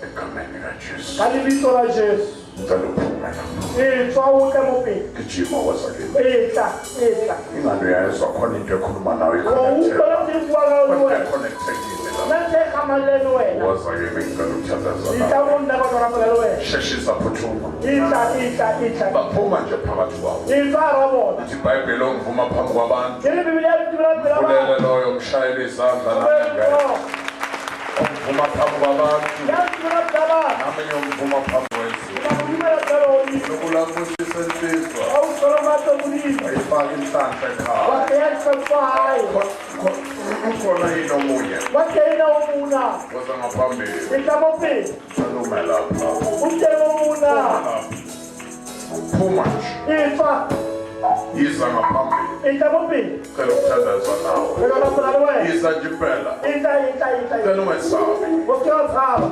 egameni kajesu ka lebitso la jesu cela uphume lapha tswa o tle mo pele gijima wazakini tla ingalo yayezwa khona into ekhuluma nawe o utlwela motho bua ka wena iconnectekile nna ntse e kgamalele le wena wazakini ngicela ukuthandaza itla mo nna batho rapela le wena sheshisa phuthuma itla baphuma nje phakathi kwabo tswa ra bona ithi ibhayibheli ongivuma phambi kwabantu ke le bibele ya ditibela pela ba ulele loyo mshayela izandla nangengeke ongivuma phambi kwabantu ya ditibela pela ba nami ngiyomvuma phambi kwezulu ba modimela pela oni nokulambusisa insizwa a o tshwara matlo modimo ayifake inhlanhla ekhaya wa keya ditlhopfa hae ukhona yini omunye wa keina o muna woza ngaphambili itla mo pele salume lapha o teng o muna phuma nje tswa yiza ngaphambili itla mo pele cela ukuthandaza nawe re ka rapela le wena yiza nje impela itla cela ungesabi o ke wa tshaba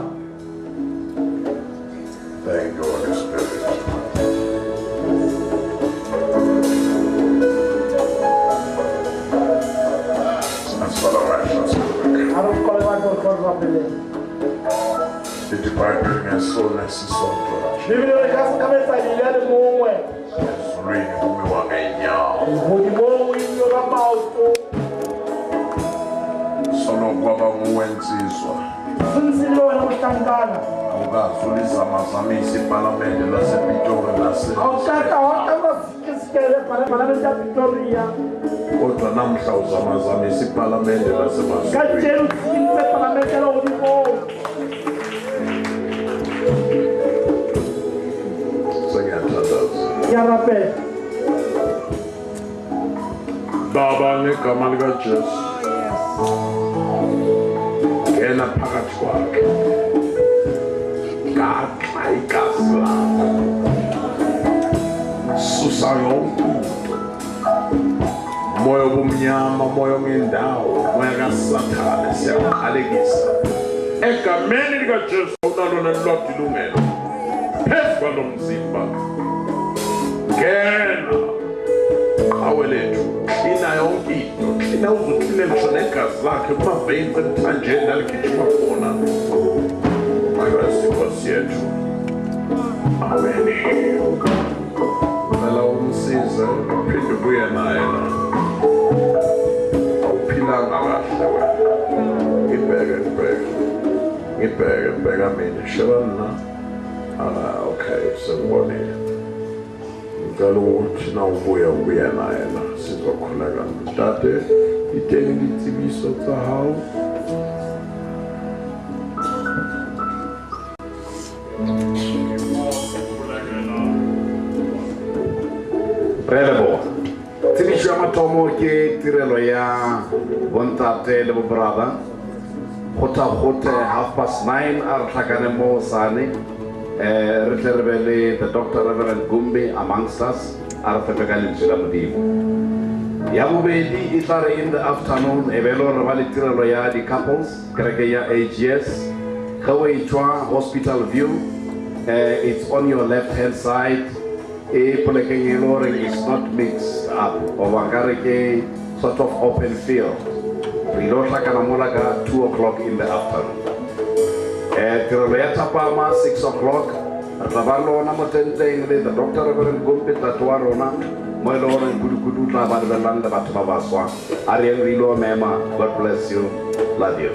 thank you Holy Spirit asifala amehlo a re kole batho o tlo rapeleng ithi ibhayibheli ngesona esisodwa bibele re ka sekametsanyele ya le mongwe ezulwini kumiwa ngeenyawo godimong o inyo ka maoto sonokwaba nguwensizwa sentshile wena mohlankana awukazi ulizamazamisa ipalamende lasepitori awukaka wakamasikele palamende ya Victoria kodwa namhla uzamazamisa ipalamende lasemazulwini kajeno usikilise palamende la godimong sengiyathandaza ya rapela baba ngegama likajesu ngena phakathi kwakhe gaxa igazi lakho susa yonke into moya obumnyama moya ongendawo moya kasathane siyakhalekisa egameni likajesu unalona lwadilungelo phezu kwalo mzimba ngena qhawe lethu klina yonke into klina uzuklina ngisho negazi lakhe kumaveinsi emthanjeni laligijima khona ayasi nkosi yethu aweni cela umsize uphinde ubuye naye la awuphilanga kahle wena ibheke ngibheka mina shebana okay sengibonile ngicela ukuthi na ubuya naye la sizokhuleka ntate iteng ditsebiso tsa hao Relebo. Tsebiso ya mathomo ke tirelo ya bontate le bobrother. Khote 9:30 a re tlhakane mo sane. Re tle re be le the Dr. Reverend Gumbi amongst us. A re fepe ka lentswe la Modimo. Ya bobedi e tla re in the afternoon e be lo re ba le tirelo ya di couples kereke ya AGS. Khawetshwa Hospital View. It's on your left hand side. A polekeng is not mixed up over sort of open field. We don't like an 2 o'clock in the afternoon. Tirolea Tapama 6 o'clock. Rabalo Namotente, the Dr. Reverend Gumpi Tatuarona, Moilor and Kudu Labaland Batabaswa, Ariel Rilo Mema, God bless you, love you.